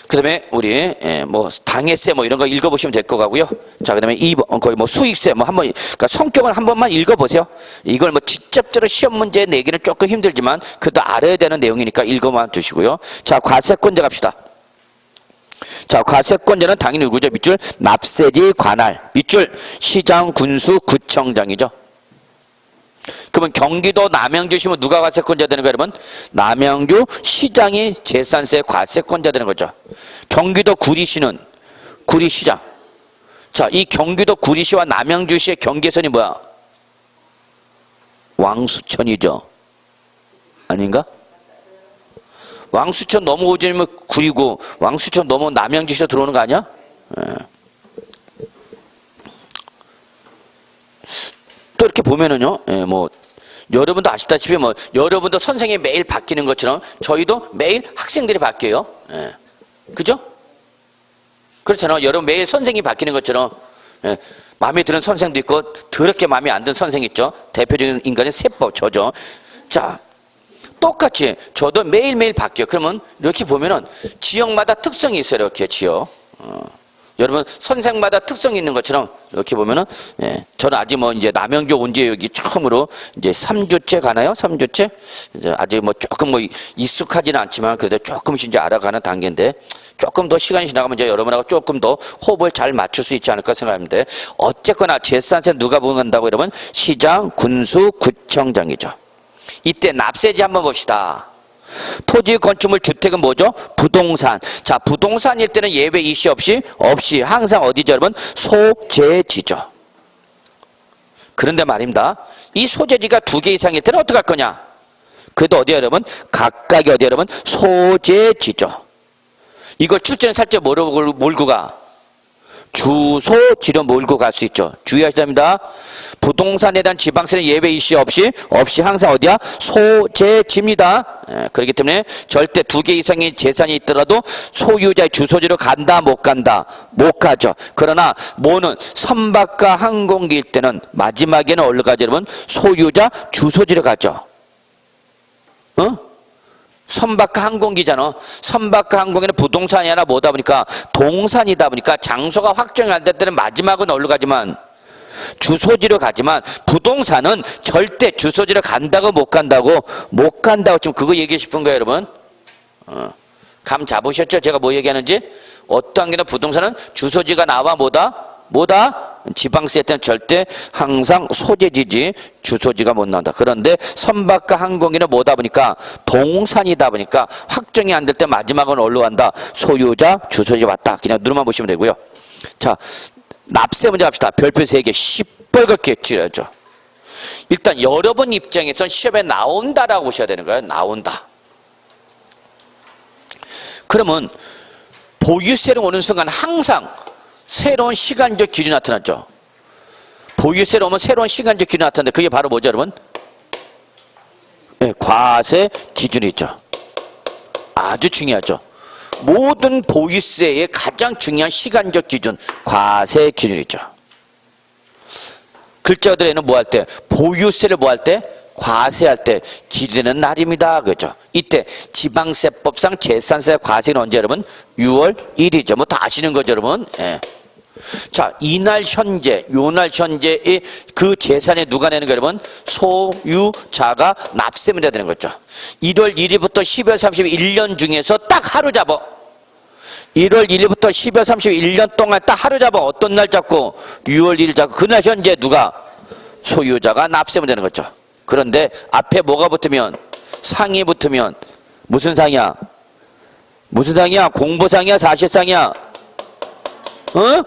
그다음에 우리 뭐 당해세 뭐 이런 거 읽어보시면 될 것 같고요. 자, 그다음에 2번 거의 뭐 수익세 뭐 한번 그러니까 성격을 한 번만 읽어보세요. 이걸 뭐 직접적으로 시험 문제 내기는 조금 힘들지만 그래도 알아야 되는 내용이니까 읽어만 두시고요. 자, 과세권자 갑시다. 자, 과세권자는 당연히 누구죠? 밑줄 납세지 관할, 밑줄 시장, 군수, 구청장이죠. 그러면 경기도 남양주시면 누가 과세권자 되는 거예요, 여러분? 남양주 시장이 재산세 과세권자 되는 거죠. 경기도 구리시는 구리시장. 자, 이 경기도 구리시와 남양주시의 경계선이 뭐야? 왕수천이죠. 아닌가? 왕수천 넘어오지면 구리고 왕수천 넘어 남양주시로 들어오는 거 아니야? 또 이렇게 보면은요, 뭐 여러분도 아시다시피 뭐 여러분도 선생님이 매일 바뀌는 것처럼 저희도 매일 학생들이 바뀌어요. 그죠? 그렇잖아요. 여러분 매일 선생님이 바뀌는 것처럼 마음에 드는 선생도 있고 더럽게 마음에 안 드는 선생 있죠. 대표적인 인간의 세법 저죠. 자, 똑같이 저도 매일매일 바뀌어요. 그러면 이렇게 보면은 지역마다 특성이 있어요. 이렇게 지역. 여러분 선생마다 특성이 있는 것처럼 이렇게 보면은 저는 아직 뭐 이제 남양주 온 지 여기 처음으로 이제 3주째 가나요? 3주째? 이제 아직 뭐 조금 뭐 익숙하지는 않지만 그래도 조금씩 이제 알아가는 단계인데 조금 더 시간이 지나가면 이제 여러분하고 조금 더 호흡을 잘 맞출 수 있지 않을까 생각하는데 어쨌거나 재산세 누가 부과한다고 여러분? 시장, 군수, 구청장이죠. 이때 납세지 한번 봅시다. 토지, 건축물, 주택은 뭐죠? 부동산. 자, 부동산일 때는 예외 이시 없이 항상 어디죠, 여러분? 소재지죠. 그런데 말입니다. 이 소재지가 2개 이상일 때는 어떻게 할 거냐? 그래도 어디야, 여러분? 각각이 어디야, 여러분? 소재지죠. 이걸 출제는 살짝 몰고 가? 주소지로 몰고 갈 수 있죠. 주의하셔야 됩니다. 부동산에 대한 지방세는 예외 이시 없이 항상 어디야? 소재지입니다. 그렇기 때문에 절대 2개 이상의 재산이 있더라도 소유자의 주소지로 간다 못 간다? 못 가죠. 그러나 뭐는 선박과 항공기일 때는 마지막에는 어디로 가죠 여러분? 소유자 주소지로 가죠. 선박과 항공기잖아. 선박과 항공기는 부동산이 아니라 뭐다 보니까 동산이다 보니까 장소가 확정이 안 될 때는 마지막은 어디로 가지만 주소지로 가지만 부동산은 절대 주소지로 간다고 못 간다고 지금 그거 얘기해 싶은 거예요 여러분. 감 잡으셨죠? 제가 뭐 얘기하는지? 어떠한 게는 부동산은 주소지가 나와 뭐다? 지방세 때는 절대 항상 소재지지 주소지가 못 나온다. 그런데 선박과 항공기는 뭐다 보니까 동산이다 보니까 확정이 안 될 때 마지막은 어디로 간다? 소유자 주소지 왔다. 그냥 눈만 보시면 되고요. 자, 납세 문제 갑시다. 별표 3개 시뻘겋게 칠해야죠. 일단 여러분 입장에선 시험에 나온다라고 보셔야 되는 거예요. 나온다. 그러면 보유세로 오는 순간 항상 새로운 시간적 기준이 나타났죠. 보유세로 오면 새로운 시간적 기준이 나타나는데 그게 바로 뭐죠 여러분? 과세 기준이 있죠. 아주 중요하죠. 모든 보유세의 가장 중요한 시간적 기준 과세 기준이 있죠. 글자 그대로는 뭐 할 때? 보유세를 뭐 할 때? 과세할 때 기재되는 날입니다. 그죠? 이때 지방세법상 재산세 과세는 언제 여러분? 6월 1일이죠. 뭐 다 아시는 거죠, 여러분? 예. 자, 이날 현재, 요날 현재의 그 재산에 누가 내는 거예요, 여러분? 소유자가 납세입니다 되는 거죠. 1월 1일부터 12월 30일 1년 중에서 딱 하루 잡아. 1월 1일부터 12월 30일 1년 동안 딱 하루 잡아. 어떤 날 잡고? 6월 1일 잡고. 그날 현재 누가? 소유자가 납세면 되는 거죠. 그런데 앞에 뭐가 붙으면? 상이 붙으면 무슨 상이야? 무슨 상이야? 공보상이야? 사실상이야? 어?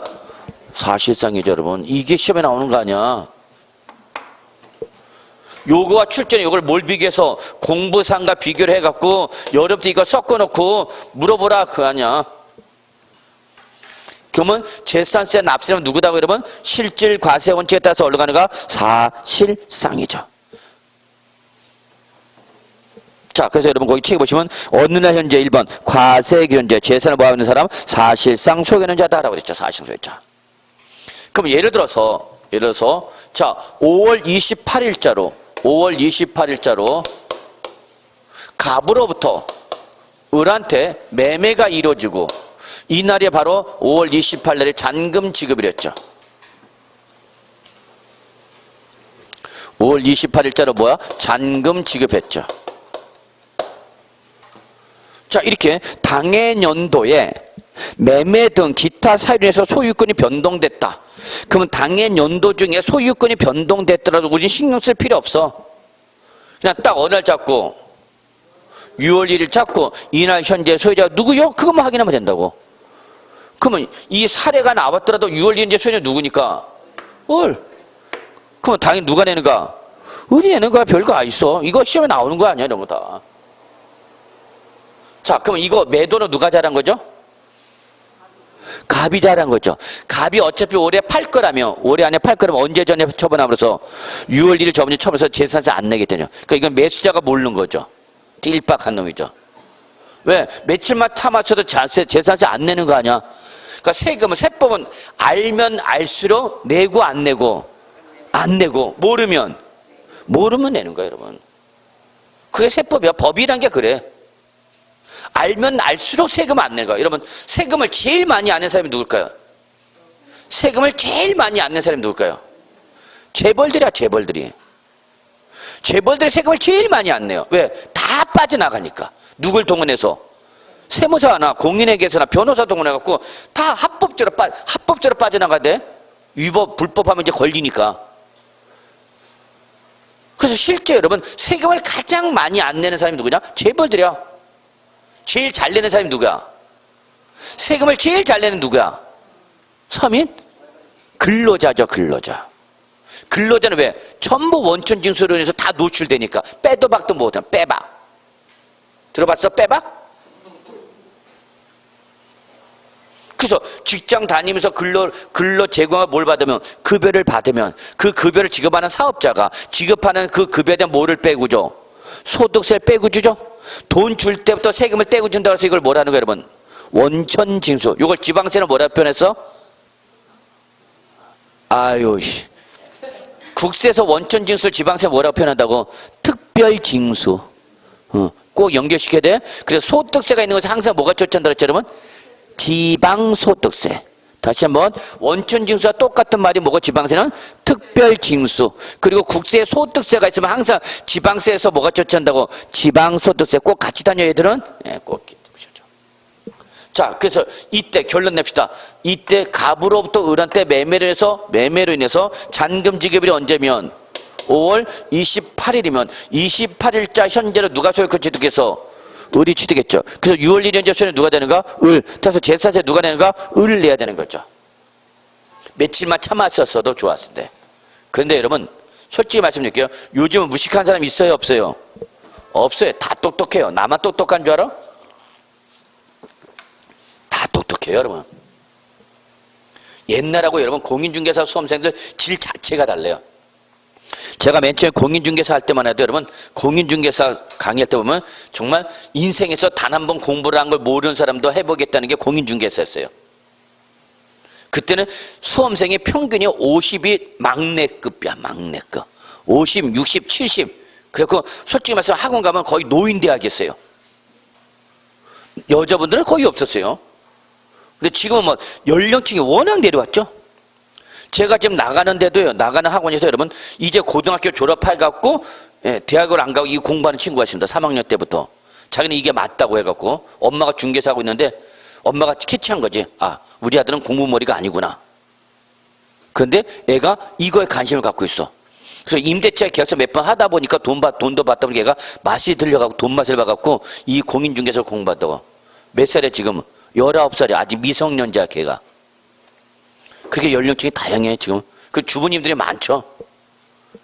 사실상이죠, 여러분. 이게 시험에 나오는 거 아니야. 요거와 출전, 요걸 뭘 비교해서 공부상과 비교를 해갖고 여러분들 이거 섞어놓고 물어보라 그 아니야. 그러면 재산세 납세는 누구다고 여러분? 실질 과세 원칙에 따라서 어디로 가는가? 사실상이죠. 자, 그래서 여러분 거기 책에 보시면 어느 날 현재 1번 과세 기준제 재산을 모아있는 사람 사실상 소유하는 자다라고 했죠. 사실상 소유자. 그럼 예를 들어서 자 5월 28일자로 갑으로부터 을한테 매매가 이루어지고 이날이 바로 5월 28일에 잔금 지급을 했죠. 5월 28일자로 뭐야? 잔금 지급했죠. 자, 이렇게 당해 연도에 매매 등 기타 사유로 인해서 소유권이 변동됐다. 그러면 당해 연도 중에 소유권이 변동됐더라도 우리 신경 쓸 필요 없어. 그냥 딱 어느 날 잡고 6월 1일 잡고 이날 현재 소유자가 누구요? 그것만 확인하면 된다고. 그러면 이 사례가 나왔더라도 6월 1일 현재 소유자 누구니까? 을. 그러면 당연히 누가 내는가? 을이 내는 거야. 별거 안 있어. 이거 시험에 나오는 거 아니야, 이런 거 다. 자, 그러면 이거 매도는 누가 잘한 거죠? 갑이 잘한 거죠. 갑이 어차피 올해 팔 거라며, 올해 안에 팔 거라면 언제 전에 처분함으로써 6월 1일 저번에 처분해서 재산세 안 내겠다뇨. 그러니까 이건 매수자가 모르는 거죠. 띨박한 놈이죠. 왜? 며칠만 참았어도 재산세 안 내는 거 아니야? 그러니까 세금은, 세법은 알면 알수록 내고 안 내고, 안 내고, 모르면 내는 거야, 여러분. 그게 세법이야. 법이란 게 그래. 알면 알수록 세금 안 내는 거야. 여러분, 세금을 제일 많이 안 낸 사람이 누굴까요? 세금을 제일 많이 안 낸 사람이 누굴까요? 재벌들이야, 재벌들이. 재벌들이 세금을 제일 많이 안 내요. 왜? 다 빠져나가니까. 누굴 동원해서? 세무사나 공인회계사나 변호사 동원해갖고 다 합법적으로 빠져나가대. 위법, 불법하면 이제 걸리니까. 그래서 실제 여러분, 세금을 가장 많이 안 내는 사람이 누구냐? 재벌들이야. 제일 잘 내는 사람이 누구야? 세금을 제일 잘 내는 누구야? 서민? 근로자죠, 근로자. 근로자는 왜? 전부 원천징수로 인해서 다 노출되니까. 빼도 박도 못하면 빼박. 들어봤어? 빼박? 그래서 직장 다니면서 근로 제공을 뭘 받으면? 급여를 받으면 그 급여를 지급하는 사업자가 지급하는 그 급여에 대한 뭐를 빼고 줘? 소득세를 빼고 주죠? 돈 줄 때부터 세금을 떼고 준다고 해서 이걸 뭐라는 거예요, 여러분? 원천징수. 이걸 지방세는 뭐라고 표현했어? 아유, 씨. 국세에서 원천징수를 지방세 뭐라고 표현한다고? 특별징수. 꼭 연결시켜야 돼. 그래서 소득세가 있는 것은 항상 뭐가 쫓아온다고 했죠, 여러분? 지방소득세. 다시 한번 원천징수와 똑같은 말이 뭐고 지방세는 특별징수. 그리고 국세에 소득세가 있으면 항상 지방세에서 뭐가 쫓아온다고? 지방소득세. 꼭 같이 다녀요, 얘들은? 네, 꼭 보셔죠. 자, 그래서 이때 결론 냅시다. 이때 갑으로부터 을한테 매매로 인해서 잔금 지급일이 언제면 5월 28일이면 28일자 현재로 누가 소유권 취득해서 을이 취득했죠. 그래서 6월 1일 현재 소유는 누가 되는가? 을. 그래서 재산세 누가 내는가? 을을 내야 되는 거죠. 며칠만 참았었어도 좋았을 때. 그런데 여러분, 솔직히 말씀드릴게요. 요즘은 무식한 사람 있어요, 없어요? 없어요. 다 똑똑해요. 나만 똑똑한 줄 알아? 다 똑똑해요, 여러분. 옛날하고 여러분 공인중개사 수험생들 질 자체가 달라요. 제가 맨 처음에 공인중개사 할 때만 해도 여러분 공인중개사 강의할 때 보면 정말 인생에서 단 한 번 공부를 한 걸 모르는 사람도 해보겠다는 게 공인중개사였어요. 그때는 수험생의 평균이 50이 막내급이야. 막내급. 50, 60, 70 그래서 솔직히 말해서 학원 가면 거의 노인대학이었어요. 여자분들은 거의 없었어요. 근데 지금은 뭐 연령층이 워낙 내려왔죠. 제가 지금 나가는데도요, 나가는 학원에서 여러분 이제 고등학교 졸업해갖고 대학을 안 가고 이 공부하는 친구가 있습니다. 3학년 때부터. 자기는 이게 맞다고 해갖고 엄마가 중개사 하고 있는데 엄마가 캐치한 거지. 아, 우리 아들은 공부머리가 아니구나. 그런데 애가 이거에 관심을 갖고 있어. 그래서 임대차 계약서 몇 번 하다 보니까 돈도 받다 보니까 얘가 맛이 들려가고 돈 맛을 봐갖고 이 공인중개사 공부한다고. 몇 살에 지금? 19살이야. 아직 미성년자 걔가. 그렇게 연령층이 다양해 지금. 그 주부님들이 많죠.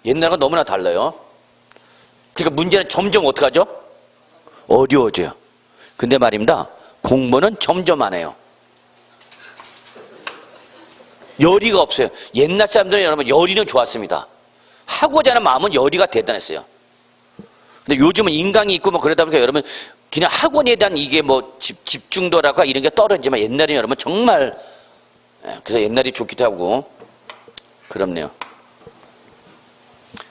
옛날과 너무나 달라요. 그러니까 문제는 점점 어떡하죠? 어려워져요. 근데 말입니다. 공부는 점점 안 해요. 열의가 없어요. 옛날 사람들은 여러분 열의는 좋았습니다. 하고자 하는 마음은 열의가 대단했어요. 근데 요즘은 인강이 있고 뭐 그러다 보니까 여러분 그냥 학원에 대한 이게 뭐 집중도라고 이런 게 떨어지지만 옛날에는 여러분 정말 그래서 옛날이 좋기도 하고 그렇네요.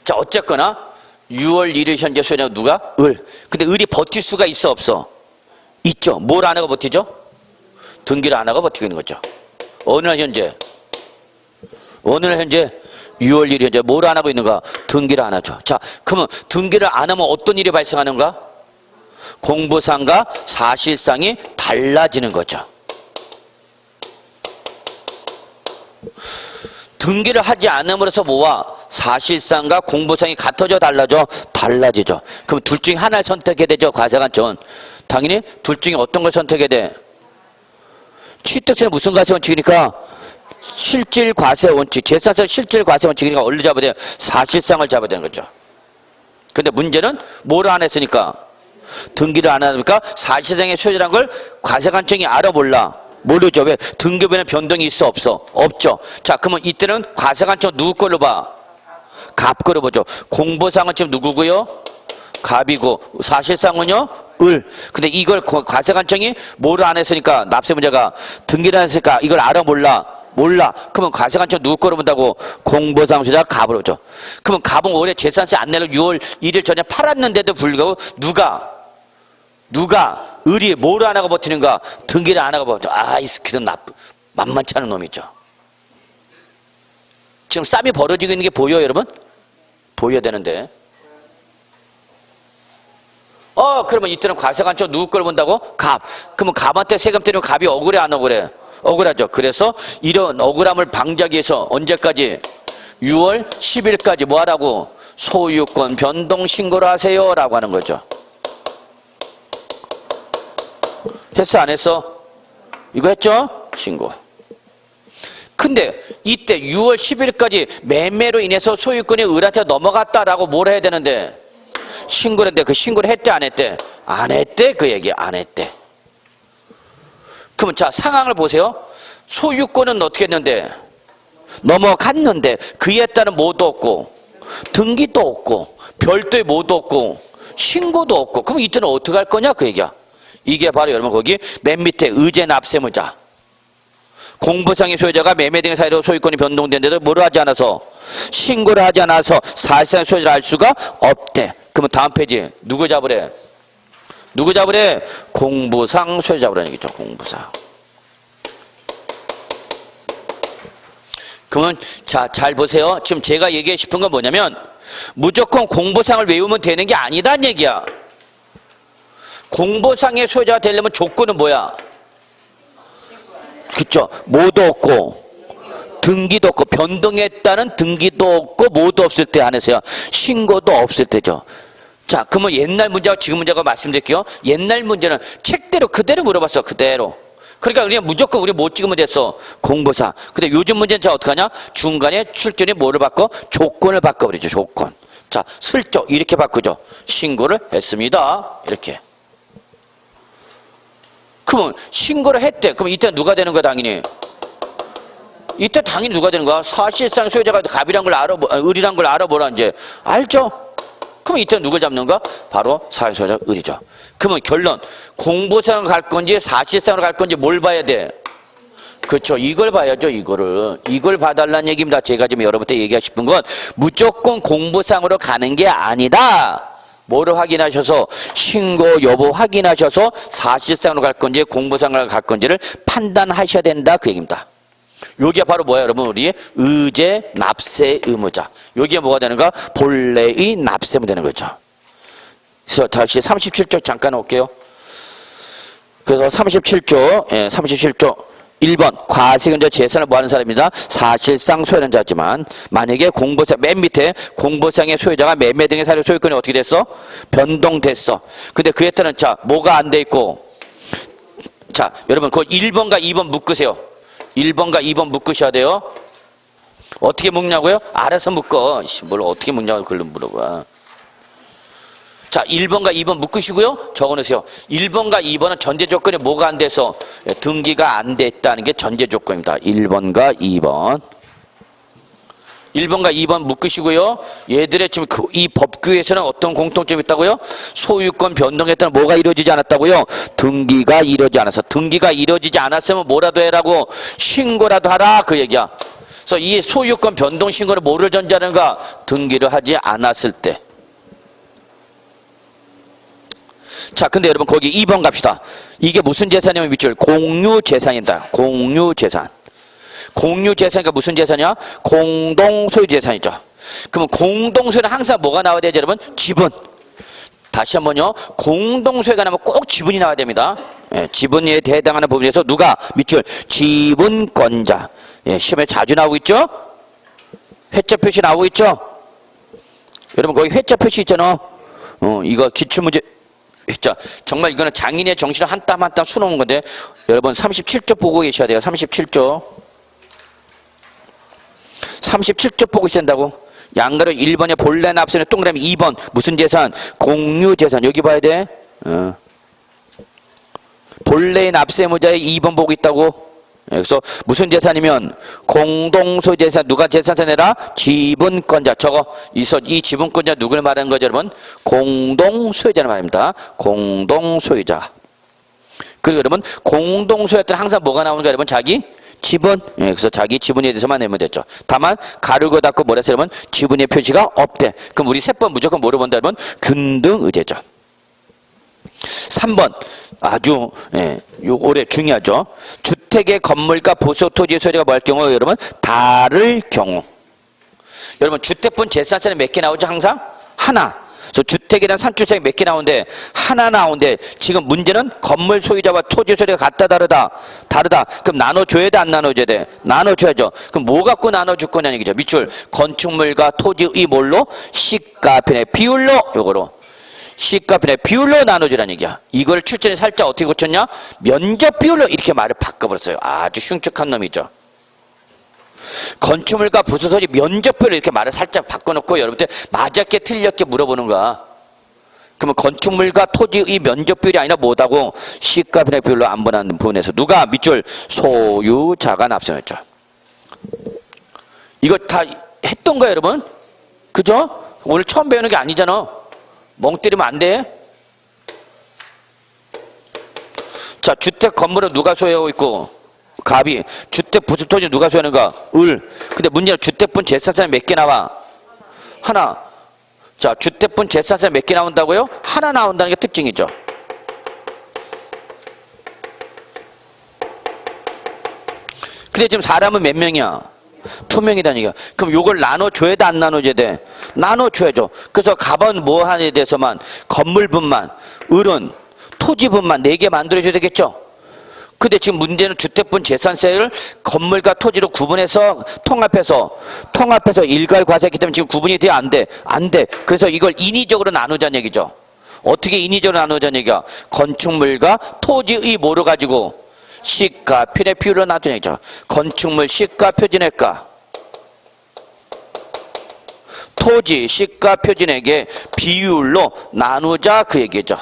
자, 어쨌거나 6월 1일 현재 소유자가 누가? 을. 근데 을이 버틸 수가 있어 없어? 있죠. 뭘 안 하고 버티죠? 등기를 안 하고 버티고 있는 거죠. 어느 날 현재 6월 1일 현재 뭘 안 하고 있는가? 등기를 안 하죠. 자, 그러면 등기를 안 하면 어떤 일이 발생하는가? 공부상과 사실상이 달라지는 거죠. 등기를 하지 않음으로써 뭐와? 사실상과 공부상이 같아져 달라져? 달라지죠. 그럼 둘 중에 하나를 선택해야 되죠. 과세관청은. 당연히 둘 중에 어떤 걸 선택해야 돼? 취득세는 무슨 과세 원칙이니까? 실질 과세 원칙. 재산세 실질 과세 원칙이니까 얼른 잡아야 돼요? 사실상을 잡아야 되는 거죠. 근데 문제는 뭘 안 했으니까? 등기를 안 하니까 사실상의 소유라는 걸 과세관청이 알아 몰라? 모르죠. 왜? 등기부에는 변동이 있어 없어? 없죠. 자, 그러면 이때는 과세관청 누구 걸로 봐? 갑 걸로 보죠. 공보상은 지금 누구고요? 갑이고 사실상은요? 을. 근데 이걸 과세관청이 뭐를 안 했으니까 납세문제가 등기를 안 했으니까 이걸 알아 몰라? 몰라. 그러면 과세관청 누구 거로 본다고? 공보상 소유자가 갑으로 보죠. 그러면 갑은 올해 재산세 안 내고 6월 1일 전에 팔았는데도 불구하고 누가 을이 뭐를 안 하고 버티는가? 등기를 안 하고 버텨. 아, 이 스킬은 만만치 않은 놈이죠. 지금 싸움이 벌어지고 있는 게 보여요, 여러분? 보여야 되는데. 그러면 이때는 과세관청 누구 걸 본다고? 갑. 그러면 갑한테 세금 때리면 갑이 억울해, 안 억울해? 억울하죠. 그래서 이런 억울함을 방지하기 위해서 언제까지? 6월 10일까지 뭐 하라고? 소유권 변동 신고를 하세요. 라고 하는 거죠. 했어, 안 했어? 이거 했죠? 신고. 근데 이때 6월 10일까지 매매로 인해서 소유권이 을한테 넘어갔다라고 뭘 해야 되는데? 신고를 했는데 그 신고를 했대, 안 했대? 안 했대? 그 얘기 안 했대. 그러면 자, 상황을 보세요. 소유권은 어떻게 했는데? 넘어갔는데 그에 따른 뭐도 없고 등기도 없고 별도의 뭐도 없고 신고도 없고. 그럼 이때는 어떻게 할 거냐? 그 얘기야. 이게 바로 여러분 거기 맨 밑에 의제 납세무자. 공부상의 소유자가 매매 등의 사유로 소유권이 변동된데도 뭐를 하지 않아서? 신고를 하지 않아서 사실상 소유자를 알 수가 없대. 그러면 다음 페이지 누구 잡으래? 누구 잡으래? 공부상 소유자 잡으라는 얘기죠. 공부상. 그러면 자, 잘 보세요. 지금 제가 얘기하고 싶은 건 뭐냐면 무조건 공부상을 외우면 되는 게 아니다는 얘기야. 공보상의 소유자가 되려면 조건은 뭐야? 그쵸? 뭐도 없고 등기도 없고 변동했다는 등기도 없고 뭐도 없을 때 안에서야 신고도 없을 때죠. 자, 그러면 옛날 문제와 지금 문제가 말씀드릴게요. 옛날 문제는 책대로 그대로 물어봤어. 그대로. 그러니까 우리가 무조건 우리 못 찍으면 됐어. 공보상. 근데 요즘 문제는 자 어떡하냐? 중간에 출전이 뭐를 바꿔? 조건을 바꿔버리죠. 조건. 자, 슬쩍 이렇게 바꾸죠. 신고를 했습니다. 이렇게. 그러면 신고를 했대. 그럼 이때 누가 되는 거야, 당연히? 이때 당연히 누가 되는 거야? 사실상 소유자가 갑이란 걸 을이란 걸 알아보라, 이제. 알죠? 그럼 이때 누굴 잡는가? 바로 사실소유자 을이죠. 그러면 결론. 공보상을 갈 건지 사실상으로 갈 건지 뭘 봐야 돼? 그렇죠. 이걸 봐야죠, 이거를. 이걸 봐달라는 얘기입니다. 제가 지금 여러분한테 얘기하고 싶은 건 무조건 공보상으로 가는 게 아니다. 뭐를 확인하셔서 신고 여부 확인하셔서 사실상으로 갈 건지 공보상으로 갈 건지를 판단하셔야 된다 그 얘기입니다. 여기가 바로 뭐야 여러분? 우리 의제 납세 의무자. 여기가 뭐가 되는가? 본래의 납세무 되는 거죠. 그래서 다시 37조 잠깐 올게요. 그래서 37조 37조 1번 과세근저 재산을 뭐하는 사람입니다. 사실상 소유하는 자지만 만약에 공보상 맨 밑에 공보상의 소유자가 매매 등의 사료 소유권이 어떻게 됐어? 변동됐어. 근데 그에 따른 자 뭐가 안 돼 있고 자 여러분 그 1번과 2번 묶으세요. 1번과 2번 묶으셔야 돼요. 어떻게 묶냐고요? 알아서 묶어. 뭘 어떻게 묶냐고 그걸 물어봐. 자 1번과 2번 묶으시고요. 적어놓으세요. 1번과 2번은 전제 조건이 뭐가 안 돼서 등기가 안 됐다는 게 전제 조건입니다. 1번과 2번 1번과 2번 묶으시고요. 얘들의 지금 이 법규에서는 어떤 공통점이 있다고요? 소유권 변동에 따른 뭐가 이루어지지 않았다고요? 등기가 이루어지지 않아서. 등기가 이루어지지 않았으면 뭐라도 해라고 신고라도 하라 그 얘기야. 그래서 이 소유권 변동 신고를 뭐를 전제하는가? 등기를 하지 않았을 때. 자, 근데 여러분 거기 2번 갑시다. 이게 무슨 재산이냐면 밑줄 공유재산이다. 공유재산. 공유재산이니까 무슨 재산이야? 공동소유재산이죠. 그러면 공동소유는 항상 뭐가 나와야 되죠 여러분? 지분. 다시 한번요. 공동소유가 나면 꼭 지분이 나와야 됩니다. 지분에 해당하는 부분에서 누가? 밑줄 지분권자. 시험에 자주 나오고 있죠? 회자 표시 나오고 있죠? 여러분 거기 회자 표시 있잖아. 이거 기출문제 자, 정말 이거는 장인의 정신을 한 땀 한 땀 수놓은 건데 여러분 37조 보고 계셔야 돼요. 37조 37조 보고 있어야 된다고. 양가로 1번에 본래 납세는 동그라미 2번 무슨 재산? 공유재산. 여기 봐야 돼. 본래 납세무자의 2번 보고 있다고. 그래서 무슨 재산이면 공동소유재산. 누가 재산세 내라? 지분권자. 저거 이 지분권자 누굴 말하는 거죠 여러분? 공동소유자를 말합니다. 공동소유자. 그리고 여러분 공동소유할 때는 항상 뭐가 나오는가 여러분? 자기 지분. 그래서 자기 지분에 대해서만 내면 됐죠. 다만 가르고 닫고 뭐라 했어요 여러분? 지분의 표시가 없대. 그럼 우리 세번 무조건 뭐로 본다 여러분? 균등의제죠. 3번 아주 요 올해 중요하죠. 주택의 건물과 부속 토지의 소유자가 뭐 할 경우 여러분? 다를 경우. 여러분 주택분 재산세는 몇 개 나오죠? 항상? 하나. 그래서 주택에 대한 산출세가 몇 개 나오는데 하나 나오는데 지금 문제는 건물 소유자와 토지 소유자가 같다 다르다. 다르다. 그럼 나눠줘야 돼 안 나눠줘야 돼? 나눠줘야죠. 그럼 뭐 갖고 나눠줄 거냐는 얘기죠. 밑줄 건축물과 토지의 뭘로? 시가편의 비율로 요거로. 시가편의 비율로 나눠주라는 얘기야. 이걸 출전에 살짝 어떻게 고쳤냐? 면적 비율로 이렇게 말을 바꿔버렸어요. 아주 흉측한 놈이죠. 건축물과 부수토지 면적 비율로 이렇게 말을 살짝 바꿔놓고 여러분들 맞았게 틀렸게 물어보는 거야. 그러면 건축물과 토지의 면적 비율이 아니라 뭐다고? 시가편의 비율로 안 보는 부분에서 누가? 밑줄 소유자가 납세했죠. 이거 다 했던 거야 여러분? 그죠? 오늘 처음 배우는 게 아니잖아. 멍 때리면 안 돼. 자, 주택 건물은 누가 소유하고 있고? 갑이. 주택 부수 토지 누가 소유하는가? 을. 근데 문제는 주택분 재산세 몇 개 나와? 하나. 자, 주택분 재산세 몇 개 나온다고요? 하나 나온다는 게 특징이죠. 근데 지금 사람은 몇 명이야? 2명이라는 얘기야. 그럼 요걸 나눠줘야 돼 안 나눠줘야 돼? 나눠줘야죠. 그래서 갑은 뭐 하는 데 대해서만 건물분만 을은 토지분만 4개 만들어줘야 되겠죠. 근데 지금 문제는 주택분 재산세를 건물과 토지로 구분해서 통합해서 일괄 과세했기 때문에 지금 구분이 돼 안 돼? 안 돼. 그래서 이걸 인위적으로 나누자는 얘기죠. 어떻게 인위적으로 나누자는 얘기야? 건축물과 토지의 뭐로 가지고 시가 편의 비율로 나누는 얘기죠. 건축물 시가 표준액과 토지 시가 표준액의 비율로 나누자 그 얘기죠.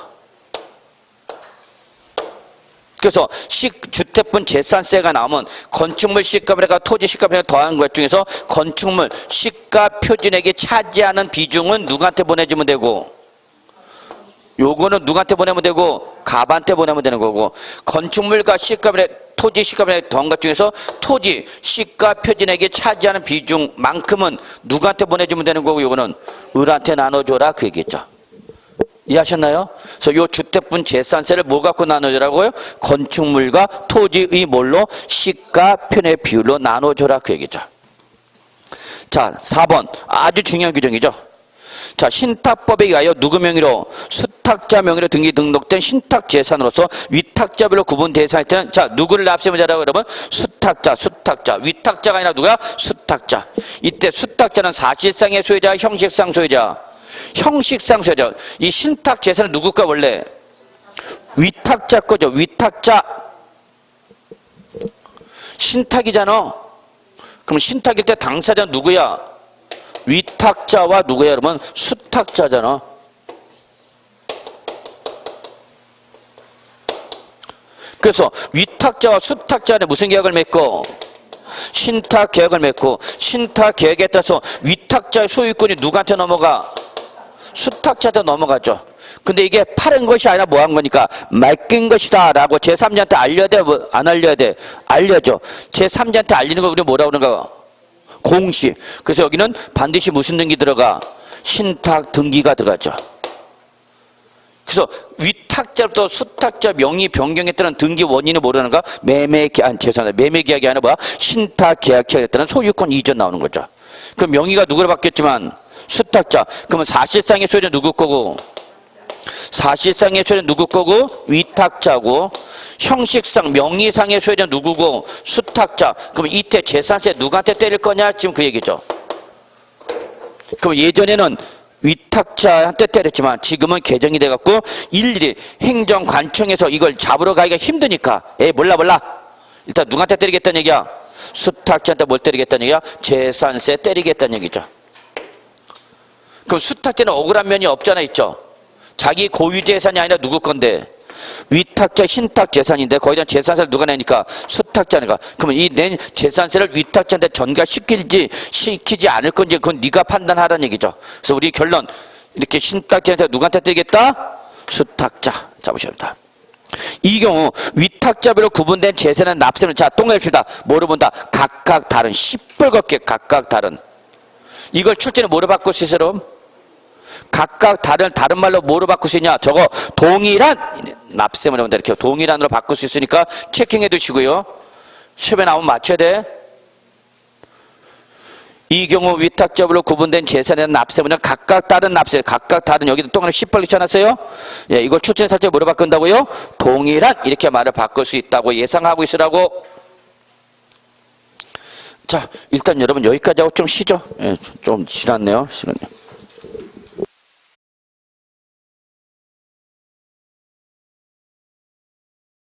그래서 주택분 재산세가 나오면 건축물 시가표준액과 토지 시가표준액 더한 것 중에서 건축물 시가 표준액이 차지하는 비중은 누구한테 보내주면 되고 요거는 누구한테 보내면 되고 갑한테 보내면 되는 거고 건축물과 시가표준액 토지 시가표준액 더한 것 중에서 토지 시가 표준액이 차지하는 비중만큼은 누구한테 보내주면 되는 거고 요거는 을한테 나눠줘라 그 얘기죠. 이해하셨나요? 그래서 요 주택분 재산세를 뭐 갖고 나눠주라고요? 건축물과 토지의 뭘로? 시가 편의 비율로 나눠줘라 그 얘기죠. 자, 4번 아주 중요한 규정이죠. 자, 신탁법에 의하여 누구 명의로? 수탁자 명의로 등록된 신탁 재산으로서 위탁자별로 구분 대상일 때는 자, 누구를 납세의무자라고 여러분? 수탁자. 위탁자가 아니라 누가? 수탁자. 이때 수탁자는 사실상의 소유자, 형식상 소유자. 형식상 소유자. 이 신탁 재산은 누구가 원래? 위탁자 거죠. 위탁자. 신탁이잖아. 그럼 신탁일 때 당사자는 누구야? 위탁자와 누구야 여러분? 수탁자잖아. 그래서 위탁자와 수탁자 간에 무슨 계약을 맺고? 신탁 계약을 맺고, 신탁 계약에 따라서 위탁자의 소유권이 누구한테 넘어가? 수탁자한테 넘어가죠. 근데 이게 파는 것이 아니라 뭐 한 거니까 맡긴 것이다 라고 제3자한테 알려야 돼? 뭐 안 알려야 돼? 알려줘. 제3자한테 알리는 거 우리 뭐라고 그러는가? 공시. 그래서 여기는 반드시 무슨 등기 들어가? 신탁 등기가 들어가죠. 그래서 위탁자부터 수탁자 명의 변경에 따른 등기 원인을 모르는가? 매매계약이 아니라 뭐야? 신탁계약에 따른 소유권 이전 나오는 거죠. 그 명의가 누구로 바뀌었지만 수탁자. 그러면 사실상의 소유는 누구 거고? 사실상의 소유는 누구 거고? 위탁자고. 형식상 명의상의 소유는 누구고? 수탁자. 그럼 이때 재산세 누구한테 때릴 거냐? 지금 그 얘기죠. 그럼 예전에는 위탁자한테 때렸지만 지금은 개정이 돼갖고 일일이 행정관청에서 이걸 잡으러 가기가 힘드니까 몰라 일단 누구한테 때리겠다는 얘기야? 수탁자한테 뭘 때리겠다는 얘기야? 재산세 때리겠다는 얘기죠. 그럼 수탁자는 억울한 면이 없잖아 있죠. 자기 고유 재산이 아니라 누구 건데? 위탁자 신탁 재산인데 거기다 재산세를 누가 내니까? 수탁자니까. 그러면 이 낸 재산세를 위탁자한테 전가시키지 않을 건지 그건 네가 판단하라는 얘기죠. 그래서 우리 결론 이렇게 신탁 재산세 누구한테 떼겠다? 수탁자 잡으셔야 이 경우 위탁자별로 구분된 재산은 납세는 자 동일합시다. 뭐로 본다? 각각 다른 시뻘겋게 각각 다른. 이걸 출제는 뭐로 바꿀 수 있어요? 각각 다른 말로 뭐로 바꿀 수 있냐? 저거 동일한 납세물로 이렇게 동일한으로 바꿀 수 있으니까 체킹해 두시고요. 시험에 나오면 맞춰야 돼. 이 경우 위탁자별로 구분된 재산에 대한 납세물은 각각 다른 납세, 각각 다른 여기도 동그라미 시뻘겋지 않았어요? 예, 이걸 출제 살짝 뭐로 바꾼다고요? 동일한 이렇게 말을 바꿀 수 있다고 예상하고 있으라고. 자, 일단 여러분 여기까지 하고 좀 쉬죠. 예, 좀 지났네요, 시간이.